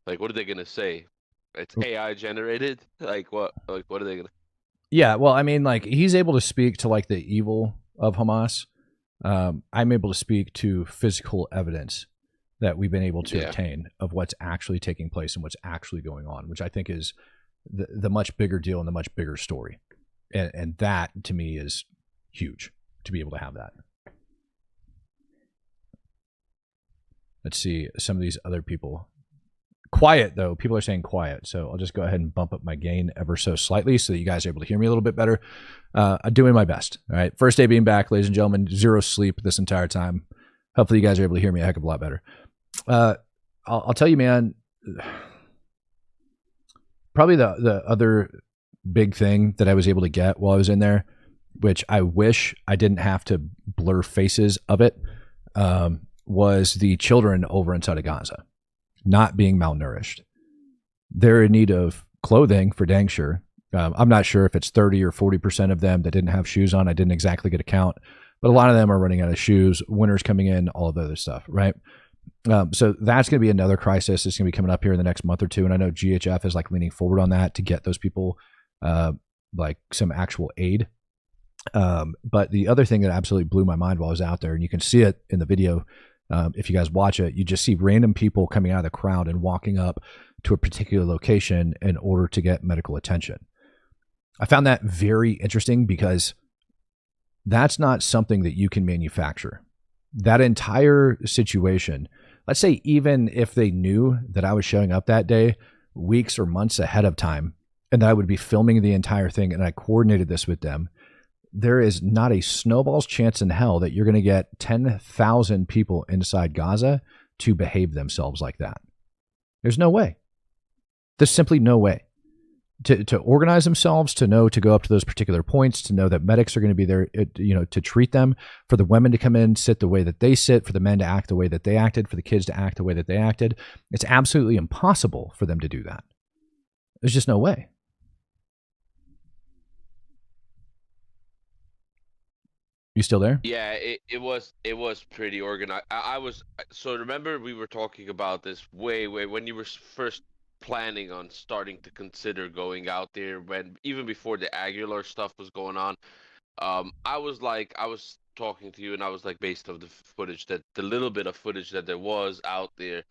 Like, what are they gonna say? It's AI generated. Like what? Like what are they gonna? Yeah. Well, I mean, like he's able to speak to like the evil of Hamas. I'm able to speak to physical evidence that we've been able to obtain of what's actually taking place and what's actually going on, which I think is the much bigger deal and the much bigger story. And that to me is huge to be able to have that. Let's see some of these other people. Quiet, though. People are saying quiet. So I'll just go ahead and bump up my gain ever so slightly so that you guys are able to hear me a little bit better. I'm doing my best. All right. First day being back, ladies and gentlemen. 0 sleep this entire time. Hopefully you guys are able to hear me a heck of a lot better. I'll tell you, man, probably the other big thing that I was able to get while I was in there, which I wish I didn't have to blur faces of it, was the children over inside of Gaza not being malnourished. They're in need of clothing for dang sure. I'm not sure if it's 30 or 40% of them that didn't have shoes on. I didn't exactly get a count, but a lot of them are running out of shoes. Winter's coming in, all of the other stuff, right? So that's going to be another crisis. It's going to be coming up here in the next month or two. And I know GHF is like leaning forward on that to get those people like some actual aid. But the other thing that absolutely blew my mind while I was out there, and you can see it in the video, if you guys watch it, you just see random people coming out of the crowd and walking up to a particular location in order to get medical attention. I found that very interesting because that's not something that you can manufacture. That entire situation, let's say even if they knew that I was showing up that day weeks or months ahead of time and that I would be filming the entire thing and I coordinated this with them, there is not a snowball's chance in hell that you're going to get 10,000 people inside Gaza to behave themselves like that. There's no way. There's simply no way. To organize themselves, to know to go up to those particular points, to know that medics are going to be there, to treat them, for the women to come in, sit the way that they sit, for the men to act the way that they acted, for the kids to act the way that they acted. It's absolutely impossible for them to do that. There's just no way. You still there? Yeah, it was pretty organized. So remember we were talking about this way when you were first planning on starting to consider going out there, when even before the Aguilar stuff was going on. I was talking to you and I was like, based on the footage, that the little bit of footage that there was out there,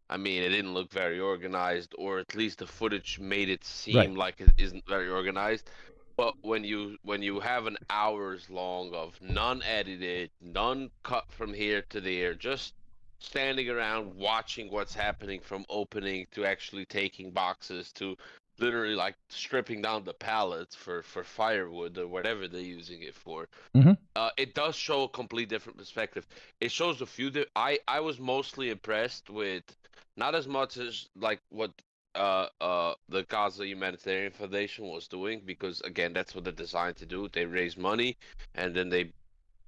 I mean, it didn't look very organized, or at least the footage made it seem like it isn't very organized. But when you have an hours long of none edited, none cut from here to there, just standing around watching what's happening from opening to actually taking boxes to literally like stripping down the pallets for firewood or whatever they're using it for. It does show a complete different perspective. It shows a few. I was mostly impressed with, not as much as like what the Gaza Humanitarian Foundation was doing, because again, that's what they're designed to do. They raise money and then they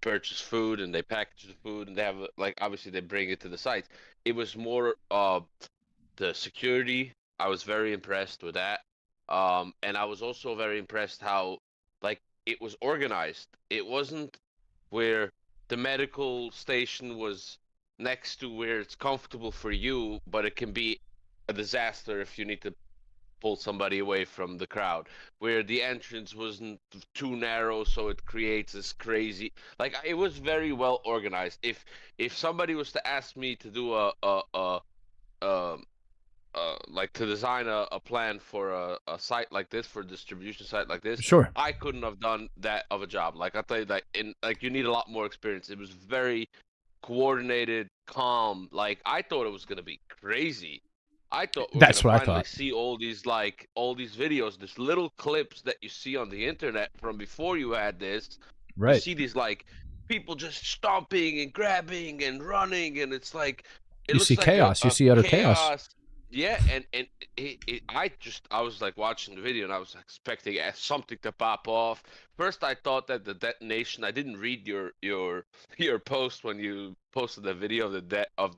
purchase food and they package the food and they have, like, obviously they bring it to the sites. It was more the security. I was very impressed with that, and I was also very impressed how like it was organized. It wasn't where the medical station was next to where it's comfortable for you, but it can be a disaster if you need to pull somebody away from the crowd, where the entrance wasn't too narrow so it creates this crazy, like, it was very well organized. If somebody was to ask me to do like to design a plan for a site like this, for a distribution site like this, sure, I couldn't have done that of a job. Like, I tell you that, you need a lot more experience. It was very coordinated, calm. Like, I thought it was gonna be crazy. I thought that's what I finally thought. see all these videos, these little clips that you see on the internet from before you had this. Right. You see these like people just stomping and grabbing and running, and it's like you see chaos. You see utter chaos. Yeah, and I was like watching the video and I was expecting something to pop off. First, I thought that the detonation. I didn't read your post when you posted the video of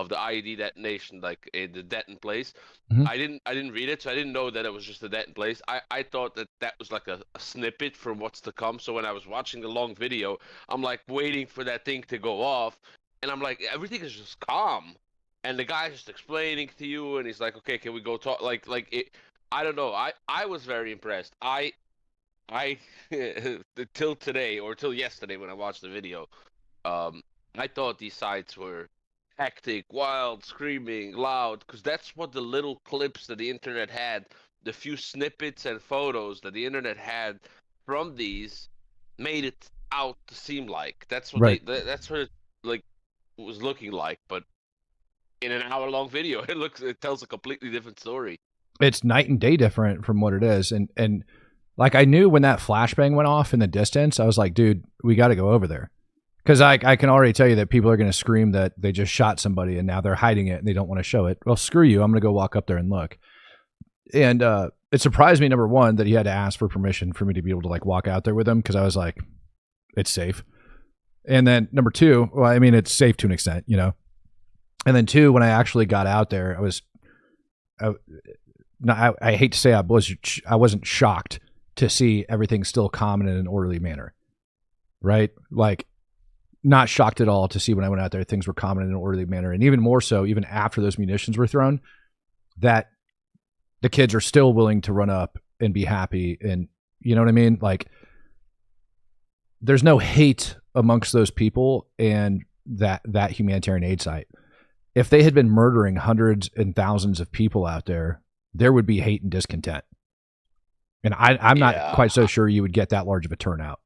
the IED detonation, like the deton place. I didn't read it, so I didn't know that it was just a deton place. I thought that was like a snippet from what's to come. So when I was watching the long video, I'm like waiting for that thing to go off, and I'm like, everything is just calm, and the guy's just explaining to you, and he's like, okay, can we go talk? Like it. I don't know. I was very impressed. I till today, or till yesterday when I watched the video, I thought these sites were hectic, wild, screaming, loud, because that's what the little clips that the internet had, the few snippets and photos that the internet had from these, made it out to seem like. That's what that's what it like was looking like. But in an hour-long video, it tells a completely different story. It's night and day different from what it is, and like, I knew when that flashbang went off in the distance, I was like, dude, we got to go over there. Because I can already tell you that people are going to scream that they just shot somebody and now they're hiding it and they don't want to show it. Well, screw you. I'm going to go walk up there and look. And it surprised me, number one, that he had to ask for permission for me to be able to like walk out there with him, because I was like, it's safe. And then number two, well, I mean, it's safe to an extent, you know. And then two, when I actually got out there, I hate to say I wasn't shocked to see everything still calm in an orderly manner, right? Like, not shocked at all to see when I went out there, things were calm in an orderly manner. And even more so, even after those munitions were thrown, that the kids are still willing to run up and be happy. And you know what I mean? Like, there's no hate amongst those people and that humanitarian aid site. If they had been murdering hundreds and thousands of people out there, there would be hate and discontent. And I'm not quite so sure you would get that large of a turnout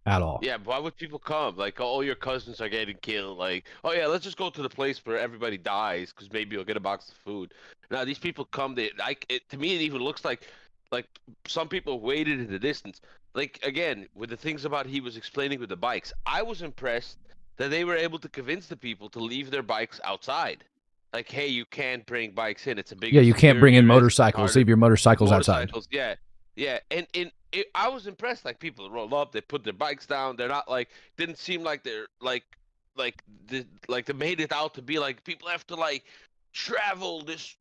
at all. Yeah, why would people come? Like, oh, your cousins are getting killed. Like, oh yeah, let's just go to the place where everybody dies because maybe you'll get a box of food. Now these people come. To me, it even looks like some people waited in the distance. Like, again, with the things about he was explaining with the bikes, I was impressed that they were able to convince the people to leave their bikes outside. Like, hey, you can't bring bikes in. It's a big you can't bring in motorcycles. Leave your motorcycles outside. Yeah, and I was impressed. Like, people roll up, they put their bikes down. They're not like, didn't seem like they're like they made it out to be like people have to like travel this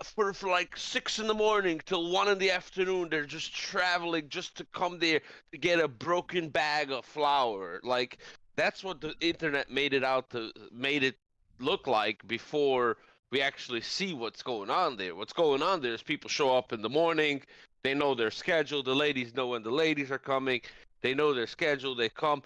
for like 6 a.m. till 1 p.m. They're just traveling just to come there to get a broken bag of flour. Like, that's what the internet made it look like before we actually see what's going on there. What's going on there is people show up in the morning. They know their schedule. The ladies know when the ladies are coming. They know their schedule. They come.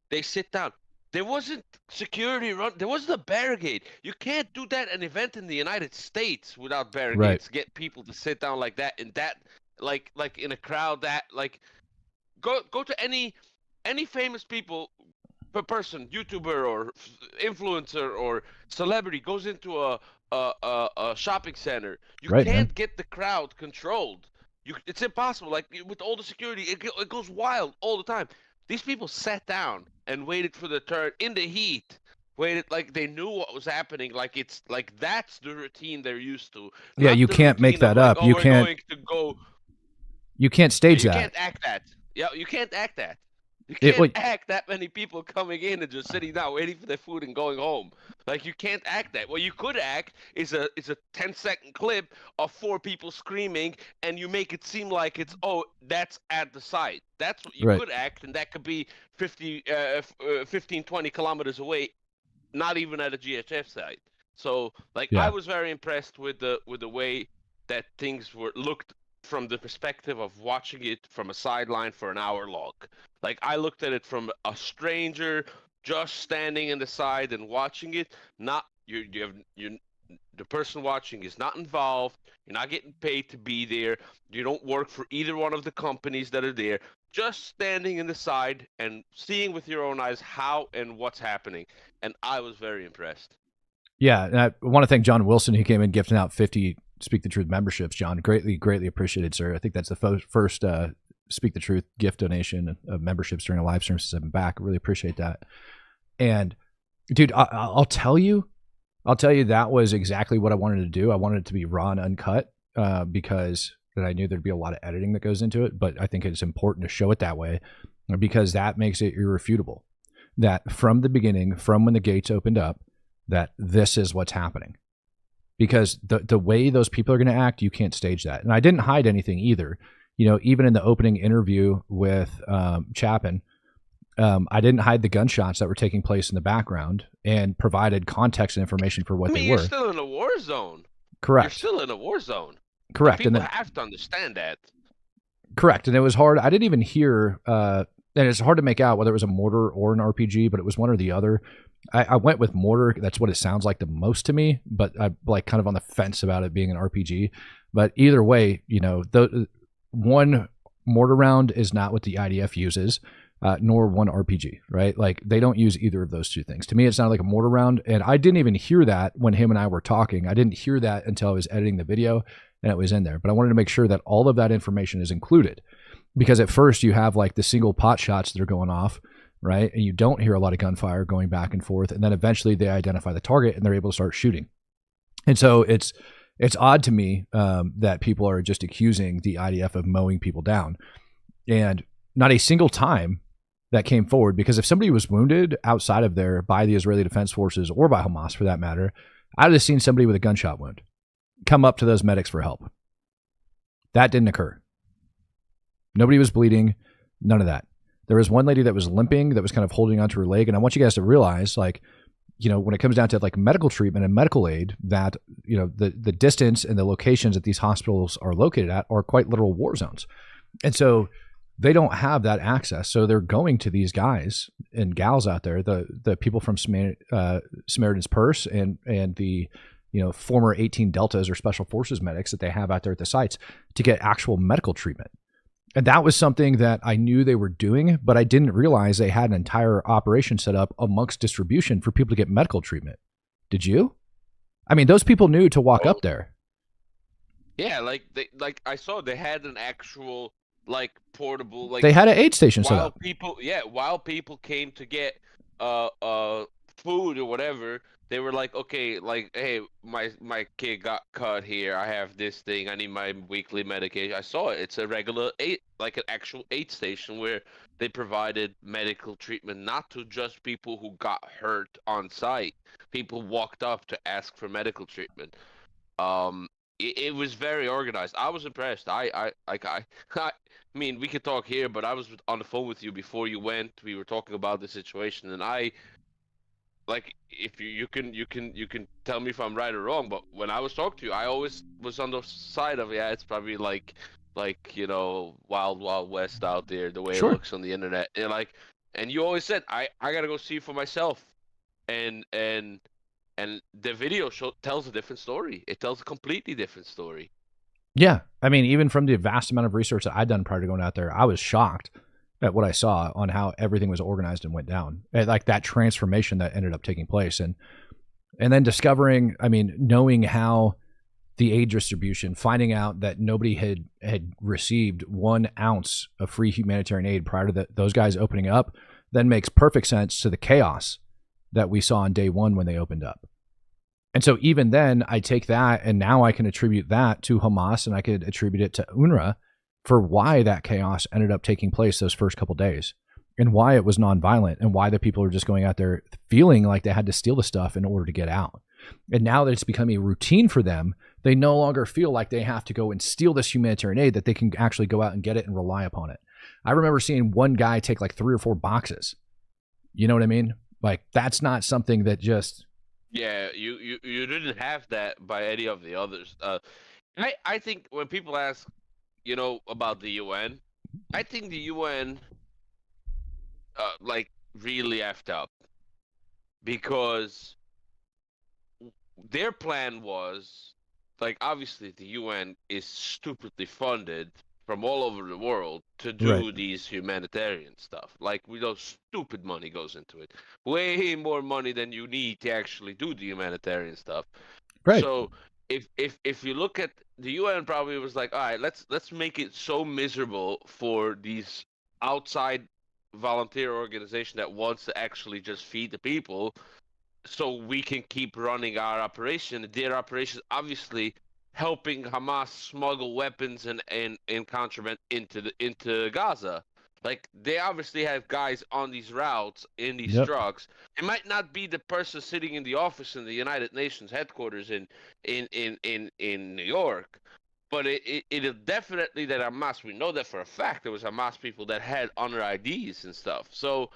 They sit down. There wasn't security run. There wasn't a barricade. You can't do that an event in the United States without barricades. Right. Get people to sit down like that, and that like in a crowd that like go to any famous people, per person, YouTuber or influencer or celebrity goes into a shopping center. You can't get the crowd controlled. It's impossible. Like, with all the security, it goes wild all the time. These people sat down and waited for the turn in the heat. Waited like they knew what was happening. Like, it's like that's the routine they're used to. Yeah, Not you the can't make routine of that up. like, oh, You we're can't. going to go. You can't stage You that. can't act that. Yeah, you can't act that. You can't act that many people coming in and just sitting down waiting for their food and going home. Like, you can't act that. What you could act is a 10-second clip of 4 people screaming, and you make it seem like it's, oh, that's at the site. That's what you could act, and that could be 15, 20 kilometers away, not even at a GHF site. So, like, I was very impressed with the way that things looked from the perspective of watching it from a sideline for an hour long. Like, I looked at it from a stranger just standing in the side and watching it. Not the person watching is not involved. You're not getting paid to be there. You don't work for either one of the companies that are there. Just standing in the side and seeing with your own eyes how and what's happening. And I was very impressed. Yeah, and I want to thank John Wilson, who came in gifting out 50 Speak the Truth memberships. John, greatly appreciated, sir. I think that's the first Speak the Truth gift donation of memberships during a live stream since I've been back. I really appreciate that. And dude, I'll tell you that was exactly what I wanted to do. I wanted it to be raw and uncut because I knew there'd be a lot of editing that goes into it. But I think it's important to show it that way because that makes it irrefutable. That from the beginning, from when the gates opened up, that this is what's happening. Because the way those people are going to act, you can't stage that. And I didn't hide anything either. You know, even in the opening interview with Chapin, I didn't hide the gunshots that were taking place in the background and provided context and information for what they were. You're still in a war zone. Correct. You're still in a war zone. Correct. People have to understand that. Correct. And it was hard. I didn't even hear, and it's hard to make out whether it was a mortar or an RPG, but it was one or the other. I went with mortar. That's what it sounds like the most to me, but I like kind of on the fence about it being an RPG. But either way, you know, the one mortar round is not what the IDF uses, nor one RPG, right? Like, they don't use either of those two things. To me, it sounded like a mortar round, and I didn't even hear that when him and I were talking. I didn't hear that until I was editing the video, and it was in there. But I wanted to make sure that all of that information is included, because at first you have like the single pot shots that are going off, right? And you don't hear a lot of gunfire going back and forth. And then eventually they identify the target and they're able to start shooting. And so it's it's odd to me that people are just accusing the IDF of mowing people down, and not a single time that came forward. Because if somebody was wounded outside of there by the Israeli Defense Forces or by Hamas for that matter, I would have seen somebody with a gunshot wound come up to those medics for help. That didn't occur. Nobody was bleeding. None of that. There was one lady that was limping, that was kind of holding onto her leg. And I want you guys to realize, like, you know, when it comes down to like medical treatment and medical aid, that, you know, the distance and the locations that these hospitals are located at are quite literal war zones. And so they don't have that access. So they're going to these guys and gals out there, the people from Samaritan's Purse and the, you know, former 18 Deltas or Special Forces medics that they have out there at the sites to get actual medical treatment. And that was something that I knew they were doing, but I didn't realize they had an entire operation set up amongst distribution for people to get medical treatment. Did you? I mean, those people knew to walk up there. Yeah, like I saw they had an actual like portable, like they had an aid station set up. While people came to get food or whatever, they were like, okay, like, hey, my kid got cut here. I have this thing. I need my weekly medication. I saw it. It's a regular aid, like an actual aid station where they provided medical treatment, not to just people who got hurt on site. People walked up to ask for medical treatment. It was very organized. I was impressed. I mean, we could talk here, but I was on the phone with you before you went. We were talking about the situation, and like, if you can tell me if I'm right or wrong, but when I was talking to you, I always was on the side of, yeah, it's probably like you know, wild west out there, the way it looks on the internet, and you always said I gotta go see for myself, and the video tells a different story. It tells a completely different story. Yeah, I mean, even from the vast amount of research that I'd done prior to going out there, I was shocked at what I saw on how everything was organized and went down, and like that transformation that ended up taking place, and then discovering, I mean, knowing how the aid distribution, finding out that nobody had received 1 ounce of free humanitarian aid prior to those guys opening up, then makes perfect sense to the chaos that we saw on day one when they opened up. And so even then, I take that, and now I can attribute that to Hamas, and I could attribute it to UNRWA for why that chaos ended up taking place those first couple days, and why it was nonviolent, and why the people are just going out there feeling like they had to steal the stuff in order to get out. And now that it's become a routine for them, they no longer feel like they have to go and steal this humanitarian aid, that they can actually go out and get it and rely upon it. I remember seeing one guy take like 3 or 4 boxes. You know what I mean? Like, that's not something that just... Yeah, you didn't have that by any of the others. I think when people ask, you know, about the UN, I think the UN like really effed up, because their plan was, like, obviously the UN is stupidly funded from all over the world to do these humanitarian stuff. Like, we know stupid money goes into it. Way more money than you need to actually do the humanitarian stuff. Right. So if you look at the UN, probably was like, all right, let's make it so miserable for these outside volunteer organization that wants to actually just feed the people, so we can keep running our operation. Their operation is obviously helping Hamas smuggle weapons and contraband into Gaza. Like, they obviously have guys on these routes in these trucks. It might not be the person sitting in the office in the United Nations headquarters in New York, but it is definitely that Hamas. We know that for a fact. There was Hamas people that had honor IDs and stuff. So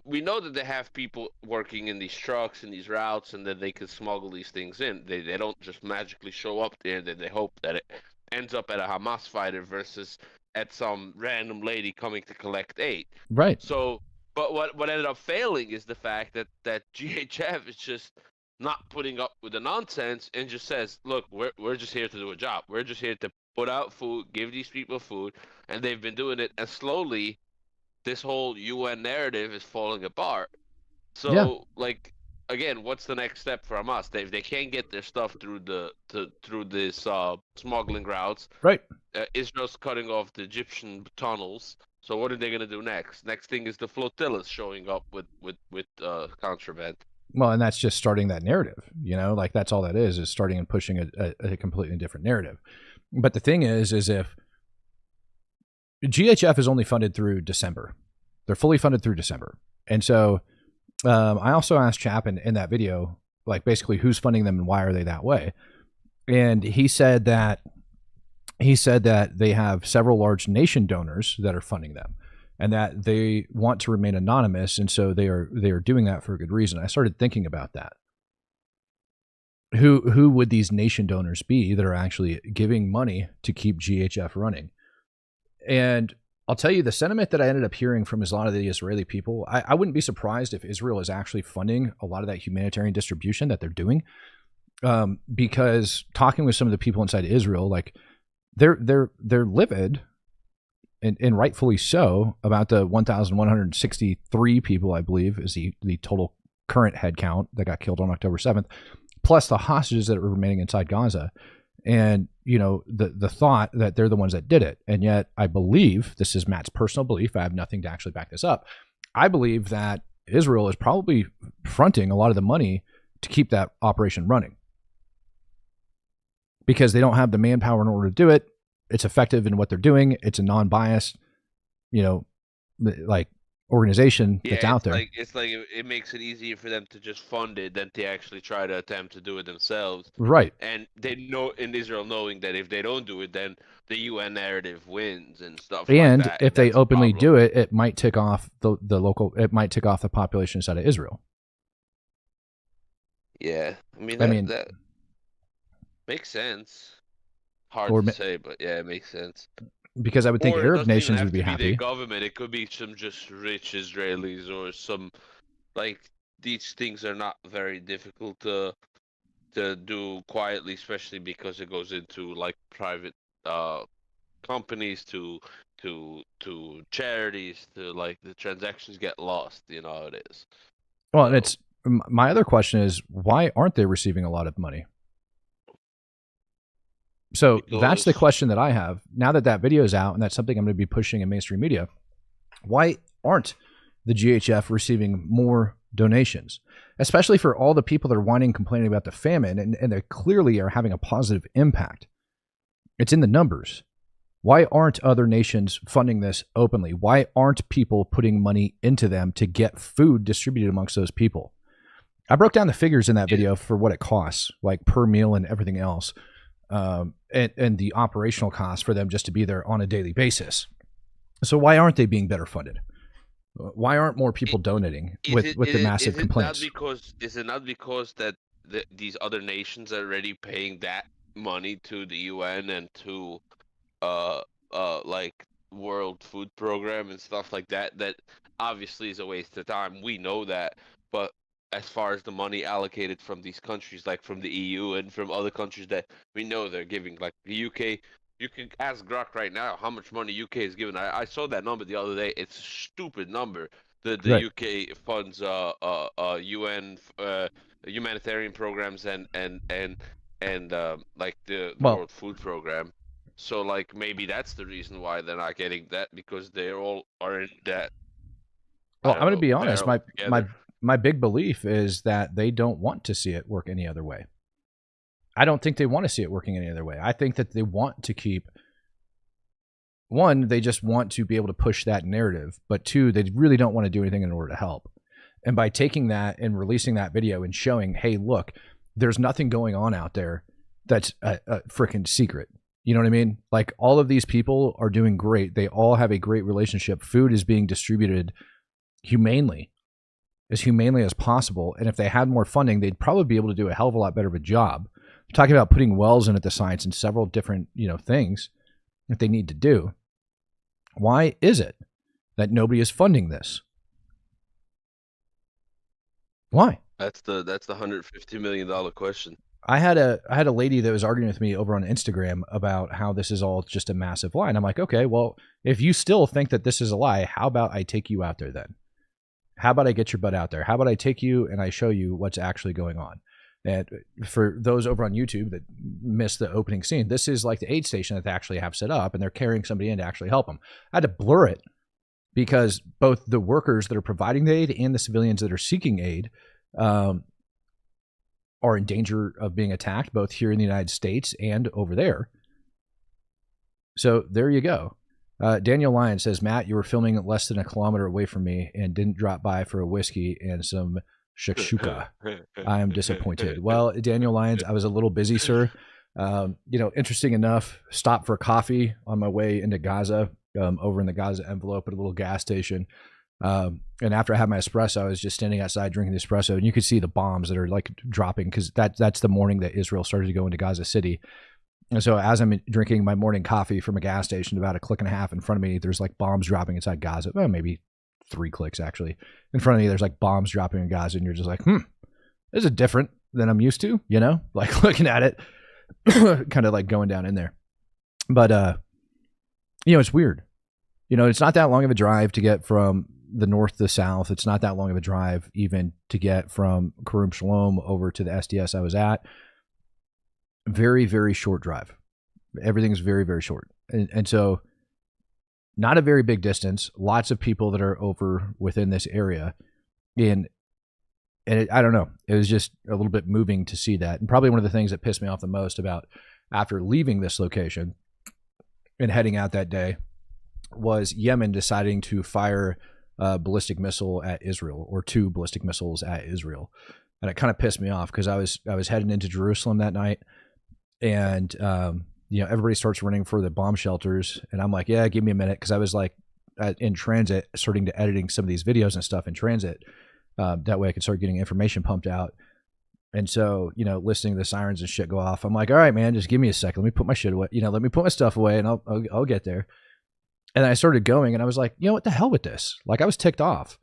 we know that they have people working in these trucks and these routes, and that they can smuggle these things in. They don't just magically show up there, and then they hope that it ends up at a Hamas fighter versus at some random lady coming to collect aid. Right. So, but what ended up failing is the fact that GHF is just not putting up with the nonsense and just says, look, we're just here to do a job. We're just here to put out food, give these people food, and they've been doing it, and slowly this whole UN narrative is falling apart. So, like, again, what's the next step for Hamas? They can't get their stuff through this smuggling routes. Right. Israel's cutting off the Egyptian tunnels. So what are they gonna do next? Next thing is the flotillas showing up with contraband. Well, and that's just starting that narrative, like that's all that is starting and pushing a completely different narrative. But the thing is if GHF is only funded through December, they're fully funded through December. And so I also asked Chap in that video, like basically who's funding them and why are they that way? And he said that they have several large nation donors that are funding them, and that they want to remain anonymous, and so they are doing that for a good reason. I started thinking about that. Who would these nation donors be that are actually giving money to keep GHF running? And I'll tell you the sentiment that I ended up hearing from a lot of the Israeli people. I wouldn't be surprised if Israel is actually funding a lot of that humanitarian distribution that they're doing, because talking with some of the people inside Israel, like they're livid. And rightfully so, about the 1,163 people, I believe, is the total current head count that got killed on October 7th, plus the hostages that are remaining inside Gaza. And, the thought that they're the ones that did it. And yet I believe, this is Matt's personal belief, I have nothing to actually back this up, I believe that Israel is probably fronting a lot of the money to keep that operation running. Because they don't have the manpower in order to do it. It's effective in what they're doing. It's a non-biased, like organization that's out there. It's like it makes it easier for them to just fund it than to actually try to attempt to do it themselves. Right. And they know in Israel, knowing that if they don't do it, then the UN narrative wins and stuff. And like that. if they openly do it, it might tick off the local. It might tick off the population inside of Israel. Yeah, I mean that makes sense. Hard to say, but yeah, it makes sense. Because I would think Arab nations would be happy. The government, it could be some just rich Israelis or some, like, these things are not very difficult to do quietly, especially because it goes into like private companies to charities, to like the transactions get lost. You know how it is. Well, and it's my other question is, why aren't they receiving a lot of money? So that's the question that I have. Now that video is out, and that's something I'm going to be pushing in mainstream media, why aren't the GHF receiving more donations? Especially for all the people that are whining, complaining about the famine, and they clearly are having a positive impact. It's in the numbers. Why aren't other nations funding this openly? Why aren't people putting money into them to get food distributed amongst those people? I broke down the figures in that video for what it costs, like per meal and everything else. And the operational costs for them just to be there on a daily basis. So why aren't they being better funded? Why aren't more people donating with the massive complaints? Is it not because that these other nations are already paying that money to the UN and to like World Food Program and stuff like that? That obviously is a waste of time. We know that, but as far as the money allocated from these countries, like from the EU and from other countries that we know they're giving, like the UK, you can ask Grok right now how much money UK is giving. I saw that number the other day. It's a stupid number. The right. UK funds UN humanitarian programs and like the World Food Program. So like maybe that's the reason why they're not getting that, because they all are in debt. Well, I'm going to be honest. My big belief is that they don't want to see it work any other way. I don't think they want to see it working any other way. I think that they want to keep, one, they just want to be able to push that narrative, but two, they really don't want to do anything in order to help. And by taking that and releasing that video and showing, hey, look, there's nothing going on out there that's a freaking secret. You know what I mean? Like, all of these people are doing great. They all have a great relationship. Food is being distributed humanely as possible. And if they had more funding, they'd probably be able to do a hell of a lot better of a job. We're talking about putting wells in at the science and several different, things that they need to do. Why is it that nobody is funding this? Why? That's the $150 million question. I had a lady that was arguing with me over on Instagram about how this is all just a massive lie. And I'm like, okay, well, if you still think that this is a lie, how about I take you out there then? How about I get your butt out there? How about I take you and I show you what's actually going on? And for those over on YouTube that missed the opening scene, this is like the aid station that they actually have set up, and they're carrying somebody in to actually help them. I had to blur it because both the workers that are providing the aid and the civilians that are seeking aid are in danger of being attacked, both here in the United States and over there. So there you go. Daniel Lyon says, Matt, you were filming less than a kilometer away from me and didn't drop by for a whiskey and some shakshuka. I am disappointed. Well, Daniel Lyons, I was a little busy, sir. Interesting enough, stopped for coffee on my way into Gaza, over in the Gaza envelope at a little gas station. And after I had my espresso, I was just standing outside drinking the espresso, and you could see the bombs that are like dropping, because that's the morning that Israel started to go into Gaza City. And so as I'm drinking my morning coffee from a gas station about a click and a half in front of me, there's like bombs dropping inside Gaza. Well, maybe 3 clicks actually. In front of me, there's like bombs dropping in Gaza, and you're just like, this is different than I'm used to, like looking at it, kind of like going down in there. But, it's weird. It's not that long of a drive to get from the north to the south. It's not that long of a drive even to get from Karum Shalom over to the SDS I was at. Very, very short drive. Everything's very, very short. And so not a very big distance. Lots of people that are over within this area. I don't know. It was just a little bit moving to see that. And probably one of the things that pissed me off the most about after leaving this location and heading out that day was Yemen deciding to fire a ballistic missile at Israel, or 2 ballistic missiles at Israel. And it kind of pissed me off because I was heading into Jerusalem that night, and everybody starts running for the bomb shelters, and I'm like, yeah, give me a minute, because I was like in transit, starting to editing some of these videos and stuff in transit. That way I could start getting information pumped out. And so, listening to the sirens and shit go off, I'm like, all right, man, just give me a second. Let me put my shit away. Let me put my stuff away, and I'll get there. And I started going, and I was like, what the hell with this? Like, I was ticked off.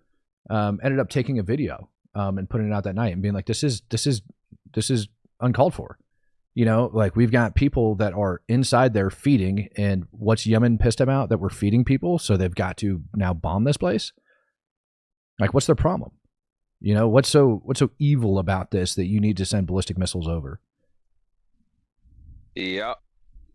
Ended up taking a video and putting it out that night and being like, this is uncalled for. Like, we've got people that are inside there feeding, and what's Yemen pissed about? That we're feeding people, so they've got to now bomb this place? Like, what's their problem? What's so evil about this that you need to send ballistic missiles over? Yeah.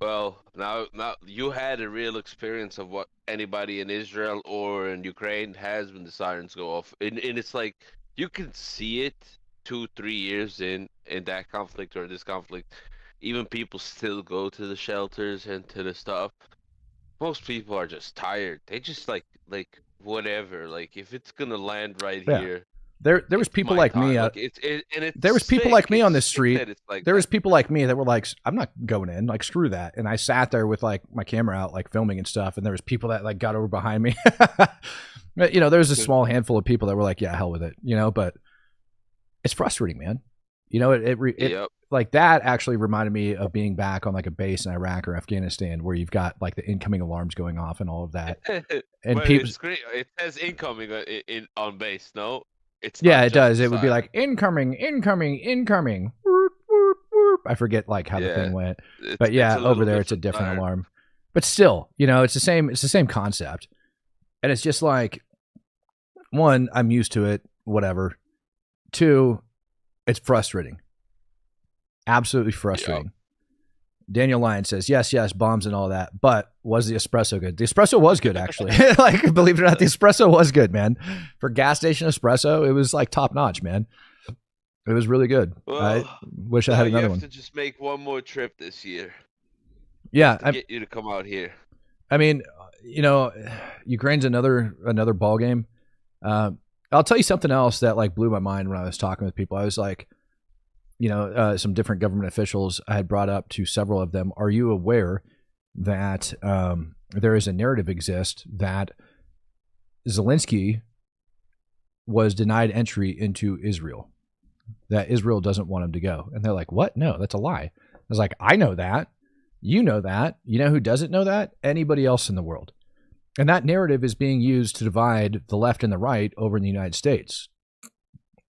Well, now you had a real experience of what anybody in Israel or in Ukraine has when the sirens go off. And it's like, you can see it 2-3 years in that conflict or this conflict. Even people still go to the shelters and to the stuff. Most people are just tired. They just like whatever. Like, if it's gonna land right here. There was people like me. There was people like me on this street. There was people like me that were like, I'm not going in. Like, screw that. And I sat there with like my camera out, like filming and stuff. And there was people that like got over behind me. There was a small handful of people that were like, yeah, hell with it. But it's frustrating, man. Yep. Like, that actually reminded me of being back on like a base in Iraq or Afghanistan, where you've got like the incoming alarms going off and all of that. And people, it's great. It says incoming on base. No. Yeah, it does. It would be like incoming. Whoop, whoop, whoop. I forget like how the thing went, but yeah, over there it's a different alarm. But still, it's the same. It's the same concept, and it's just like, 1, I'm used to it. Whatever. 2, it's frustrating. Absolutely frustrating. Yep. Daniel Lyon says, yes, bombs and all that, but was the espresso good? The espresso was good, actually. Like, believe it or not, the espresso was good, man. For gas station espresso, it was like top notch, man. It was really good. Well, I wish I had another one. You have to just make one more trip this year. Yeah. To get you to come out here. I mean, Ukraine's another ball game. I'll tell you something else that like blew my mind when I was talking with people. I was like, some different government officials, I had brought up to several of them, are you aware that there is a narrative exist that Zelensky was denied entry into Israel, that Israel doesn't want him to go? And they're like, what? No, that's a lie. I was like, I know that. You know that. You know who doesn't know that? Anybody else in the world. And that narrative is being used to divide the left and the right over in the United States.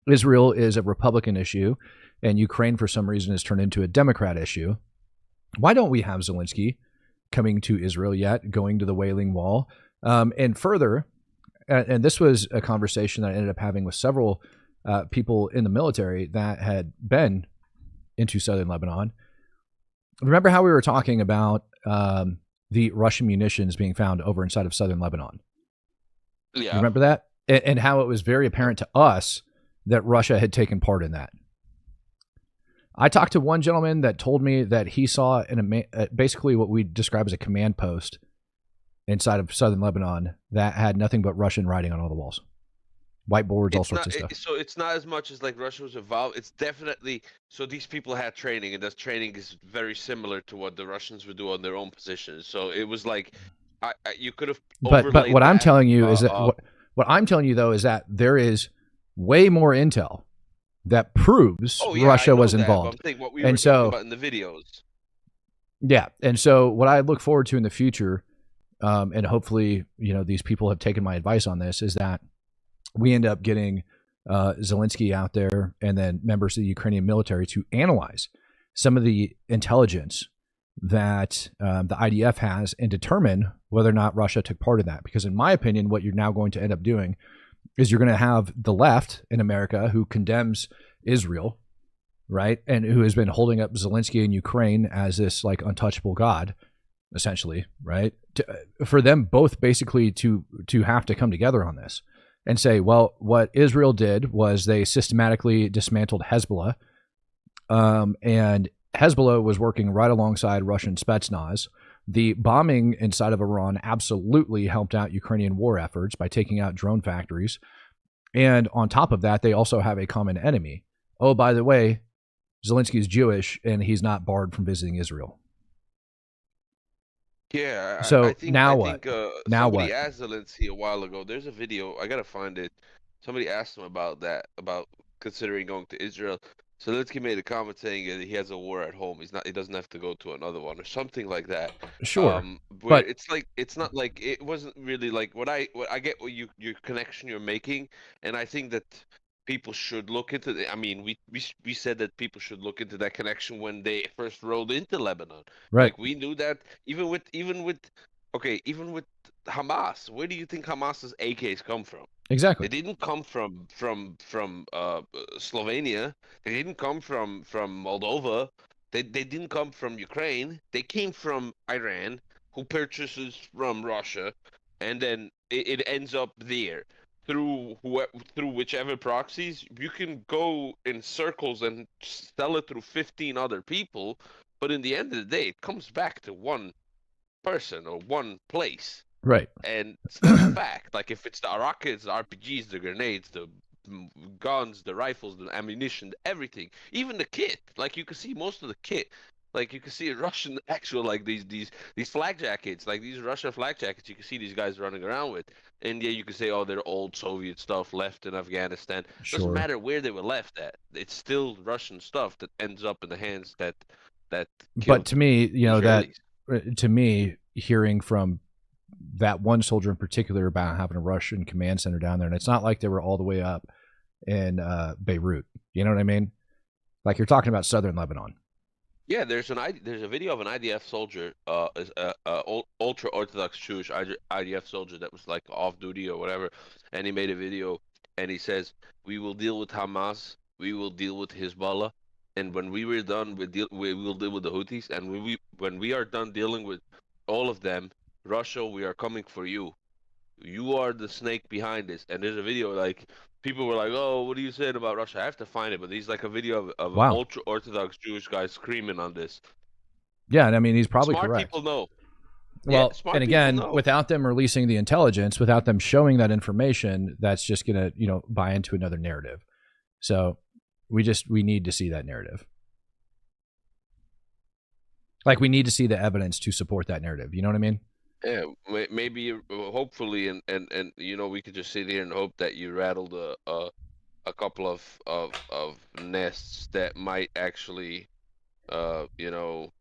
Israel is a Republican issue, and Ukraine, for some reason, has turned into a Democrat issue. Why don't we have Zelensky coming to Israel yet, going to the Wailing Wall? And further, and this was a conversation that I ended up having with several people in the military that had been into southern Lebanon. Remember how we were talking about the Russian munitions being found over inside of southern Lebanon? Yeah. You remember that? And how it was very apparent to us that Russia had taken part in that. I talked to one gentleman that told me that he saw basically what we describe as a command post inside of southern Lebanon that had nothing but Russian writing on all the walls. Whiteboards, all sorts of stuff. So it's not as much as like Russia was involved. It's definitely, so these people had training, and this training is very similar to what the Russians would do on their own positions. So it was like, you could have. But what I'm telling you is that what I'm telling you though is that there is way more intel that proves Russia was involved. I'm saying what we were talking about in the videos. Yeah, and so what I look forward to in the future, and hopefully, you know, these people have taken my advice on this, is that we end up getting Zelensky out there and then members of the Ukrainian military to analyze some of the intelligence that the IDF has and determine whether or not Russia took part in that. Because in my opinion, what you're now going to end up doing is you're going to have the left in America who condemns Israel, right? And who has been holding up Zelensky in Ukraine as this like untouchable God, essentially, right? For them both basically to have to come together on this and say, well, what Israel did was they systematically dismantled Hezbollah, and Hezbollah was working right alongside Russian Spetsnaz. The bombing inside of Iran absolutely helped out Ukrainian war efforts by taking out drone factories. And on top of that, they also have a common enemy. Oh, by the way, Zelensky is Jewish and he's not barred from visiting Israel. Yeah. So I think, now I what? think, somebody asked Zelensky a while ago. There's a video. I gotta find it. Somebody asked him about that, about considering going to Israel. Zelensky made a comment saying that he has a war at home. He doesn't have to go to another one or something like that. Sure. But it's like, it's not like, it wasn't really like what I get what your connection you're making, and I think that people should look into I mean, we said that people should look into that connection when they first rolled into Lebanon. Right. Like we knew that even with Hamas. Where do you think Hamas's AKs come from? Exactly. They didn't come from Slovenia. They didn't come from Moldova. They didn't come from Ukraine. They came from Iran, who purchases from Russia, and then it ends up there through whichever proxies. You can go in circles and sell it through 15 other people, but in the end of the day, it comes back to one person or one place. Right. And that's a fact. Like if it's the rockets, the RPGs, the grenades, the guns, the rifles, the ammunition, everything, even the kit. Like you can see most of the kit. Like you can see Russian actual, like these flak jackets, like these Russian flak jackets. You can see these guys running around with. And yeah, you can say, oh, they're old Soviet stuff left in Afghanistan. Sure. Doesn't matter where they were left at. It's still Russian stuff that ends up in the hands that. But to me, you know, Israelis. that to me, hearing from that one soldier in particular about having a Russian command center down there, and it's not like they were all the way up in Beirut. You know what I mean? Like you're talking about southern Lebanon. Yeah, there's a video of an IDF soldier, ultra Orthodox Jewish IDF soldier that was like off duty or whatever, and he made a video and he says, "We will deal with Hamas, we will deal with Hezbollah, and when we were done, we will deal with the Houthis, and when we are done dealing with all of them, Russia, we are coming for you. You are the snake behind this." And there's a video like people were like, "Oh, what are you saying about Russia?" I have to find it, but he's like a video of Wow. an ultra Orthodox Jewish guy screaming on this. Yeah, and I mean he's probably Smart correct. people know. Well, smart and people again, know. without them releasing the intelligence, without them showing that information, that's just gonna, you know, buy into another narrative. So we need to see that narrative. Like we need to see the evidence to support that narrative. You know what I mean? Yeah, maybe, hopefully, and you know, we could just sit here and hope that you rattled a couple of nests that might actually, you know,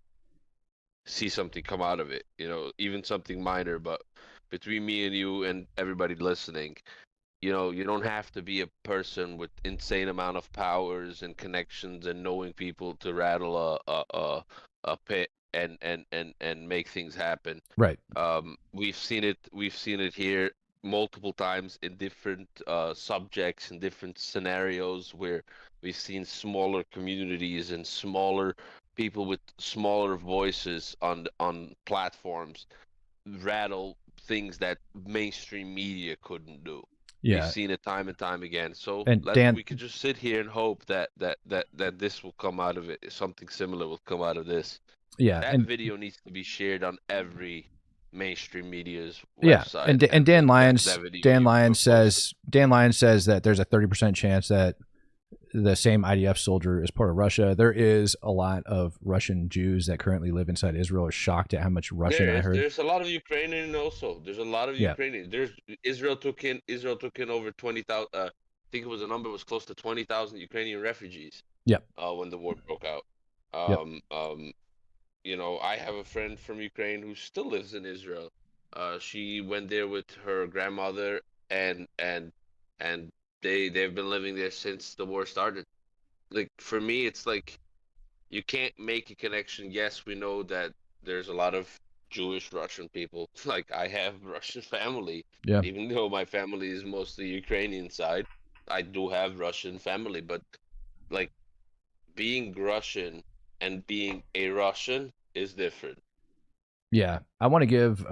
see something come out of it. You know, even something minor. But between me and you and everybody listening, you know, you don't have to be a person with insane amount of powers and connections and knowing people to rattle a pit and make things happen. Right. We've seen it here multiple times in different subjects and different scenarios where we've seen smaller communities and smaller people with smaller voices on platforms rattle things that mainstream media couldn't do. We've Yeah. seen it time and time again. So And Dan, we could just sit here and hope that this will come out of it. Something similar will come out of this. yeah, That and video needs to be shared on every mainstream media's yeah, website. and Dan Lyons, that video Dan you Lyons posted. says that there's a 30% chance that the same IDF soldier is part of Russia. There is a lot of Russian Jews that currently live inside Israel are shocked at how much Russian I heard. There's a lot of Ukrainian also. There's a lot of Ukrainian. Israel took in over 20,000. I think it was a number was close to 20,000 Ukrainian refugees. Yep. When the war broke out. You know, I have a friend from Ukraine who still lives in Israel. She went there with her grandmother, and they've been living there since the war started. Like, for me, it's like you can't make a connection. Yes, we know that there's a lot of Jewish Russian people. Like, I have Russian family. Yeah. Even though my family is mostly Ukrainian side, I do have Russian family. But like, being Russian and being a Russian is different. Yeah, I want to give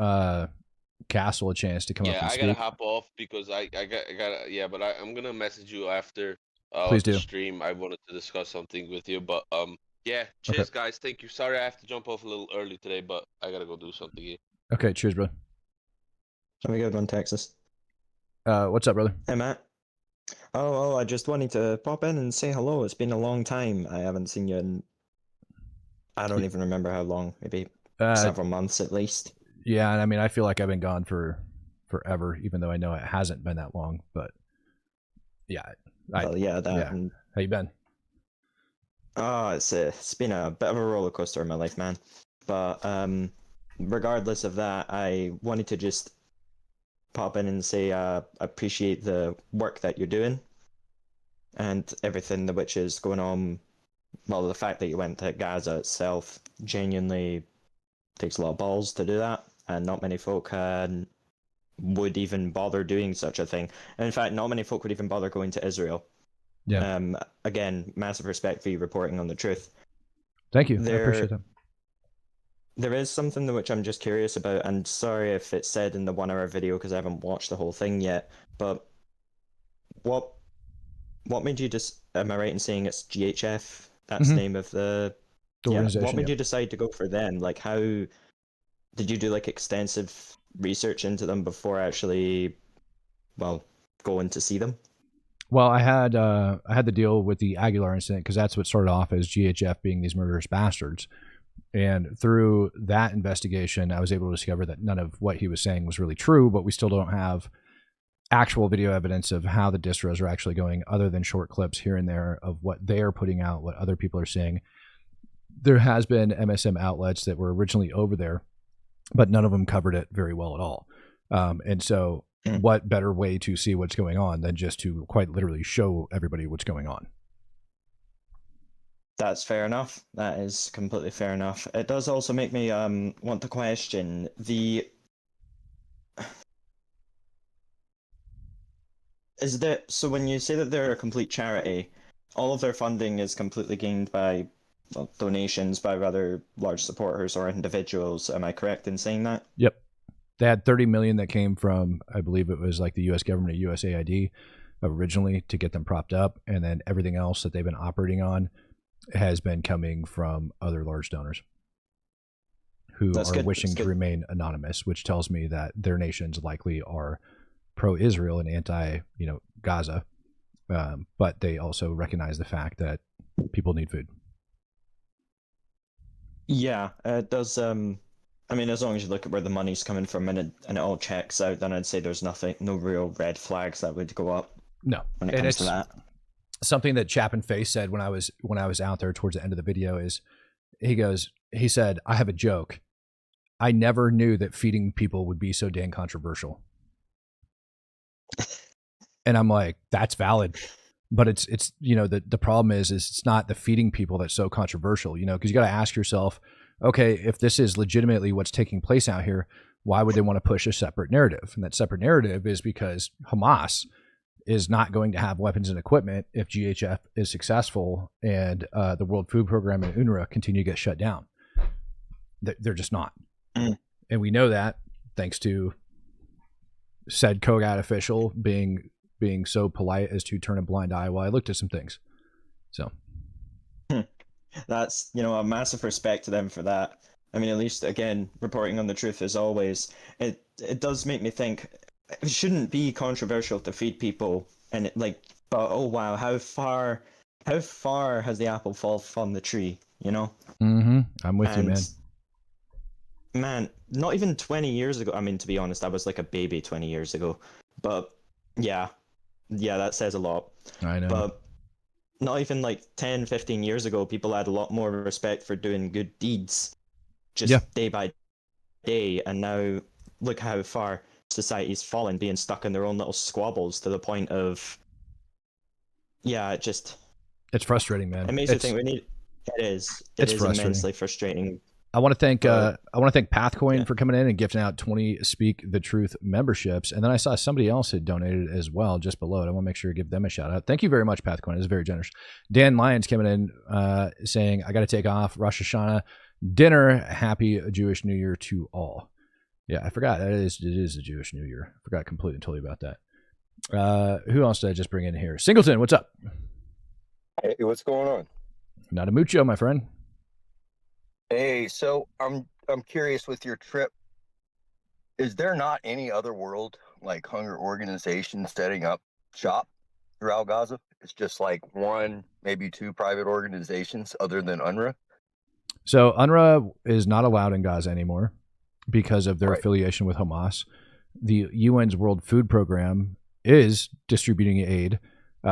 Castle a chance to come up and I speak. gotta hop off because I gotta but I'm gonna message you after Please the do. stream. I wanted to discuss something with you, but cheers guys, thank you. Sorry I have to jump off a little early today, but I gotta go do something here. Okay, cheers, brother. Have a good one, Texas. What's up, brother? Hey, Matt. Oh, I just wanted to pop in and say hello. It's been a long time. I haven't seen you in, I don't even remember how long, maybe several months at least. Yeah, and I mean, I feel like I've been gone for forever, even though I know it hasn't been that long. But yeah, How you been? Oh, it's been a bit of a roller coaster in my life, man. But regardless of that, I wanted to just pop in and say I appreciate the work that you're doing and everything which is going on. Well, the fact that you went to Gaza itself genuinely takes a lot of balls to do that, and not many folk would even bother doing such a thing. And in fact, not many folk would even bother going to Israel. Yeah. Again, massive respect for you reporting on the truth. Thank you. I appreciate that. There is something which I'm just curious about, and sorry if it's said in the 1 hour video because I haven't watched the whole thing yet, but what made you just, am I right in saying it's GHF? That's the name of the organization. What made you decide to go for them? Like, how did you do like extensive research into them before actually, well, going to see them? Well, I had the deal with the Aguilar incident because that's what started off as GHF being these murderous bastards. And through that investigation, I was able to discover that none of what he was saying was really true, but we still don't have actual video evidence of how the distros are actually going other than short clips here and there of what they're putting out, what other people are saying. There has been MSM outlets that were originally over there, but none of them covered it very well at all. And so what better way to see what's going on than just to quite literally show everybody what's going on? That's fair enough. That is completely fair enough. It does also make me want to question so when you say that they're a complete charity, all of their funding is completely gained by donations by rather large supporters or individuals. Am I correct in saying that? Yep. They had 30 million that came from, I believe it was like the U.S. government, USAID originally to get them propped up. And then everything else that they've been operating on has been coming from other large donors who are wishing to remain anonymous, which tells me that their nations likely are pro-Israel and anti, Gaza. But they also recognize the fact that people need food. Yeah, it does. I mean, as long as you look at where the money's coming from and it all checks out, then I'd say there's no real red flags that would go up. No, when it comes to that. Something that Chap and Face said when I was out there towards the end of the video is, he said, I have a joke. I never knew that feeding people would be so dang controversial. And I'm like, that's valid. But it's the problem is it's not the feeding people that's so controversial, because you got to ask yourself, okay, if this is legitimately what's taking place out here, why would they want to push a separate narrative? And that separate narrative is because Hamas is not going to have weapons and equipment if GHF is successful and the World Food Program and UNRWA continue to get shut down. They're just not. And we know that thanks to said COGAT official being being so polite as to turn a blind eye while I looked at some things. So That's, a massive respect to them for that. I mean, at least, again, reporting on the truth as always. It does make me think it shouldn't be controversial to feed people, and but oh wow, how far has the apple fall from the tree, Mm-hmm. I'm with you, man. Man, not even 20 years ago. I mean, to be honest, I was like a baby 20 years ago. But yeah, that says a lot. I know. But not even like 10, 15 years ago, people had a lot more respect for doing good deeds just day by day. And now look how far society's fallen, being stuck in their own little squabbles to the point of, it's frustrating, man. It makes you think we need. It is. It is immensely frustrating. I want to thank Pathcoin for coming in and gifting out 20 Speak the Truth memberships. And then I saw somebody else had donated as well just below it. I want to make sure to give them a shout out. Thank you very much, Pathcoin. It is very generous. Dan Lyons coming in saying, I got to take off. Rosh Hashanah dinner. Happy Jewish New Year to all. Yeah, I forgot. It is a Jewish New Year. I forgot completely and totally about that. Who else did I just bring in here? Singleton, what's up? Hey, what's going on? Not a mucho, my friend. Hey, so I'm curious with your trip. Is there not any other world like hunger organization setting up shop throughout Gaza? It's just like one, maybe two private organizations other than UNRWA. So UNRWA is not allowed in Gaza anymore because of their affiliation with Hamas. The UN's World Food Program is distributing aid.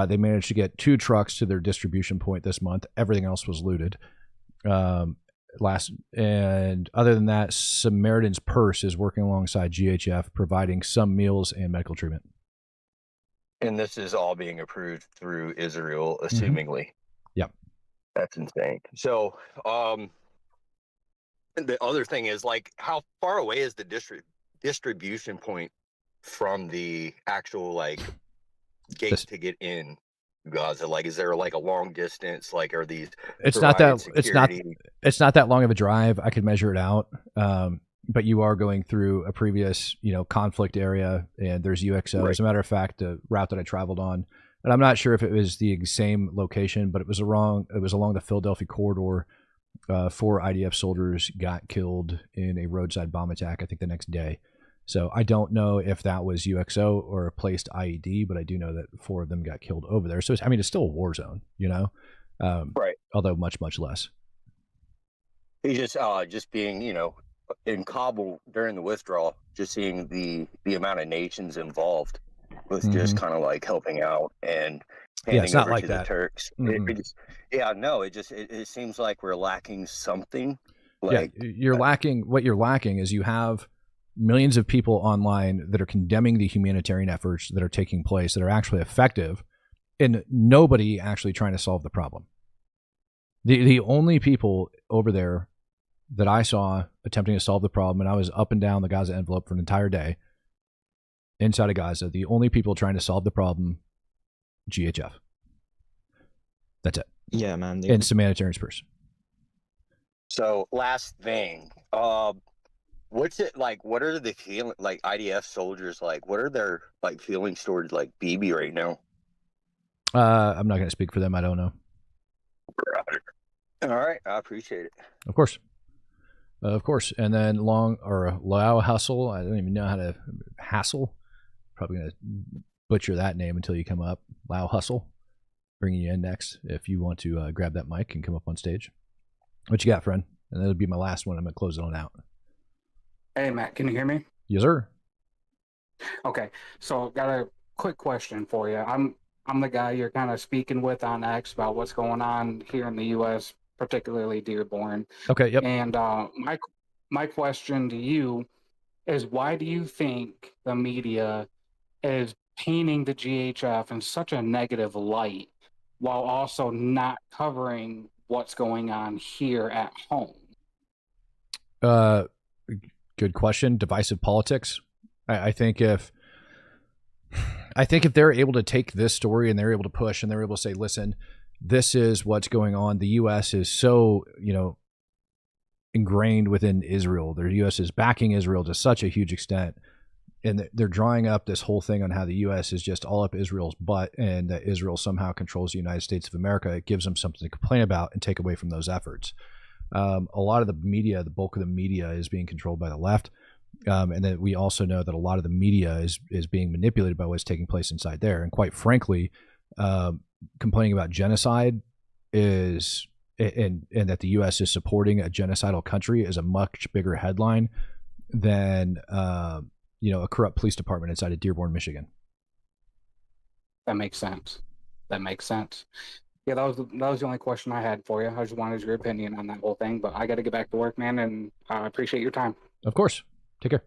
They managed to get 2 trucks to their distribution point this month. Everything else was looted. And other than that, Samaritan's Purse is working alongside GHF, providing some meals and medical treatment. And this is all being approved through Israel, assumingly. Yep. That's insane. So, the other thing is, like, how far away is the distribution point from the actual, like, gate to get in Gaza? Like, is there like a long distance? Like, are these? It's not that long of a drive. I could measure it out. But you are going through a previous, conflict area, and there's UXO. Right. As a matter of fact, the route that I traveled on, and I'm not sure if it was the same location, but it was along the Philadelphia corridor. 4 IDF soldiers got killed in a roadside bomb attack, I think the next day. So I don't know if that was UXO or a placed IED, but I do know that 4 of them got killed over there. So it's still a war zone, right? Although much, much less. He's just being, in Kabul during the withdrawal, just seeing the amount of nations involved with just kind of like helping out and handing over to the Turks. It seems like we're lacking something. Like, you're lacking. What you're lacking is you have millions of people online that are condemning the humanitarian efforts that are taking place that are actually effective, and nobody actually trying to solve the problem. The only people over there that I saw attempting to solve the problem, and I was up and down the Gaza envelope for an entire day inside of Gaza, the only people trying to solve the problem, GHF. That's it. Yeah, man. And Humanitarian's Purse. So last thing, what's it like? What are the feeling like IDF soldiers like? What are their like feelings towards like BB right now? I'm not going to speak for them. I don't know. All right, I appreciate it. Of course. And then Lao Hustle. I don't even know how to hassle. Probably going to butcher that name until you come up. Lao Hustle. Bringing you in next if you want to grab that mic and come up on stage. What you got, friend? And that'll be my last one. I'm going to close it on out. Hey, Matt, can you hear me? Yes, sir. Okay, so got a quick question for you. I'm the guy you're kind of speaking with on X about what's going on here in the U.S., particularly Dearborn. Okay, yep. And my question to you is, why do you think the media is painting the GHF in such a negative light while also not covering what's going on here at home? Good question. Divisive politics. I think if they're able to take this story and they're able to push and they're able to say, listen, this is what's going on. The U.S. is so, ingrained within Israel. The U.S. is backing Israel to such a huge extent. and they're drawing up this whole thing on how the U.S. is just all up Israel's butt, and that Israel somehow controls the United States of America. It gives them something to complain about and take away from those efforts. A lot of the media, the bulk of the media, is being controlled by the left, and then we also know that a lot of the media is being manipulated by what's taking place inside there. And quite frankly, complaining about genocide is and that the U.S. is supporting a genocidal country is a much bigger headline than a corrupt police department inside of Dearborn, Michigan. That makes sense. Yeah, that was the only question I had for you. I just wanted your opinion on that whole thing, but I got to get back to work, man, and I appreciate your time. Of course. Take care.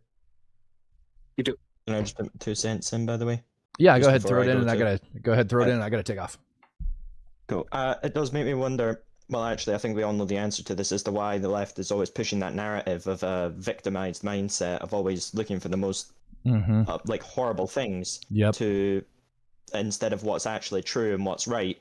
You too. Can I just put 2 cents in, by the way? Yeah, Just go ahead, before throw I it in, go and I to- gotta take off. Cool. It does make me wonder. Well, actually, I think we all know the answer to this as to why the left is always pushing that narrative of a victimized mindset of always looking for the most like horrible things to instead of what's actually true and what's right.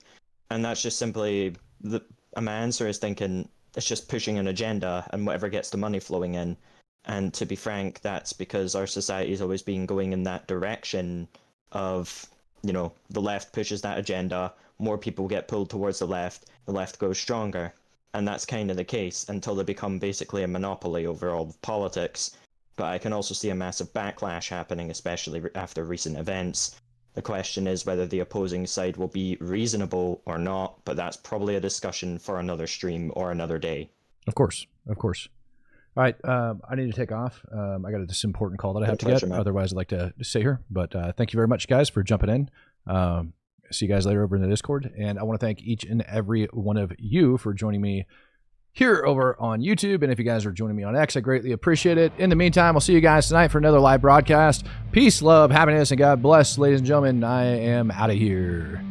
And that's just simply my answer is thinking it's just pushing an agenda and whatever gets the money flowing in. And to be frank, that's because our society has always been going in that direction of, the left pushes that agenda, more people get pulled towards the left goes stronger. And that's kind of the case until they become basically a monopoly over all of politics. But I can also see a massive backlash happening, especially after recent events. The question is whether the opposing side will be reasonable or not, but that's probably a discussion for another stream or another day. Of course. All right, I need to take off. I got this important call that I have to get. Otherwise, I'd like to stay here. But thank you very much, guys, for jumping in. See you guys later over in the Discord. And I want to thank each and every one of you for joining me here over on YouTube. And if you guys are joining me on X, I greatly appreciate it. In the meantime, I'll see you guys tonight for another live broadcast. Peace, love, happiness, and God bless. Ladies and gentlemen, I am out of here.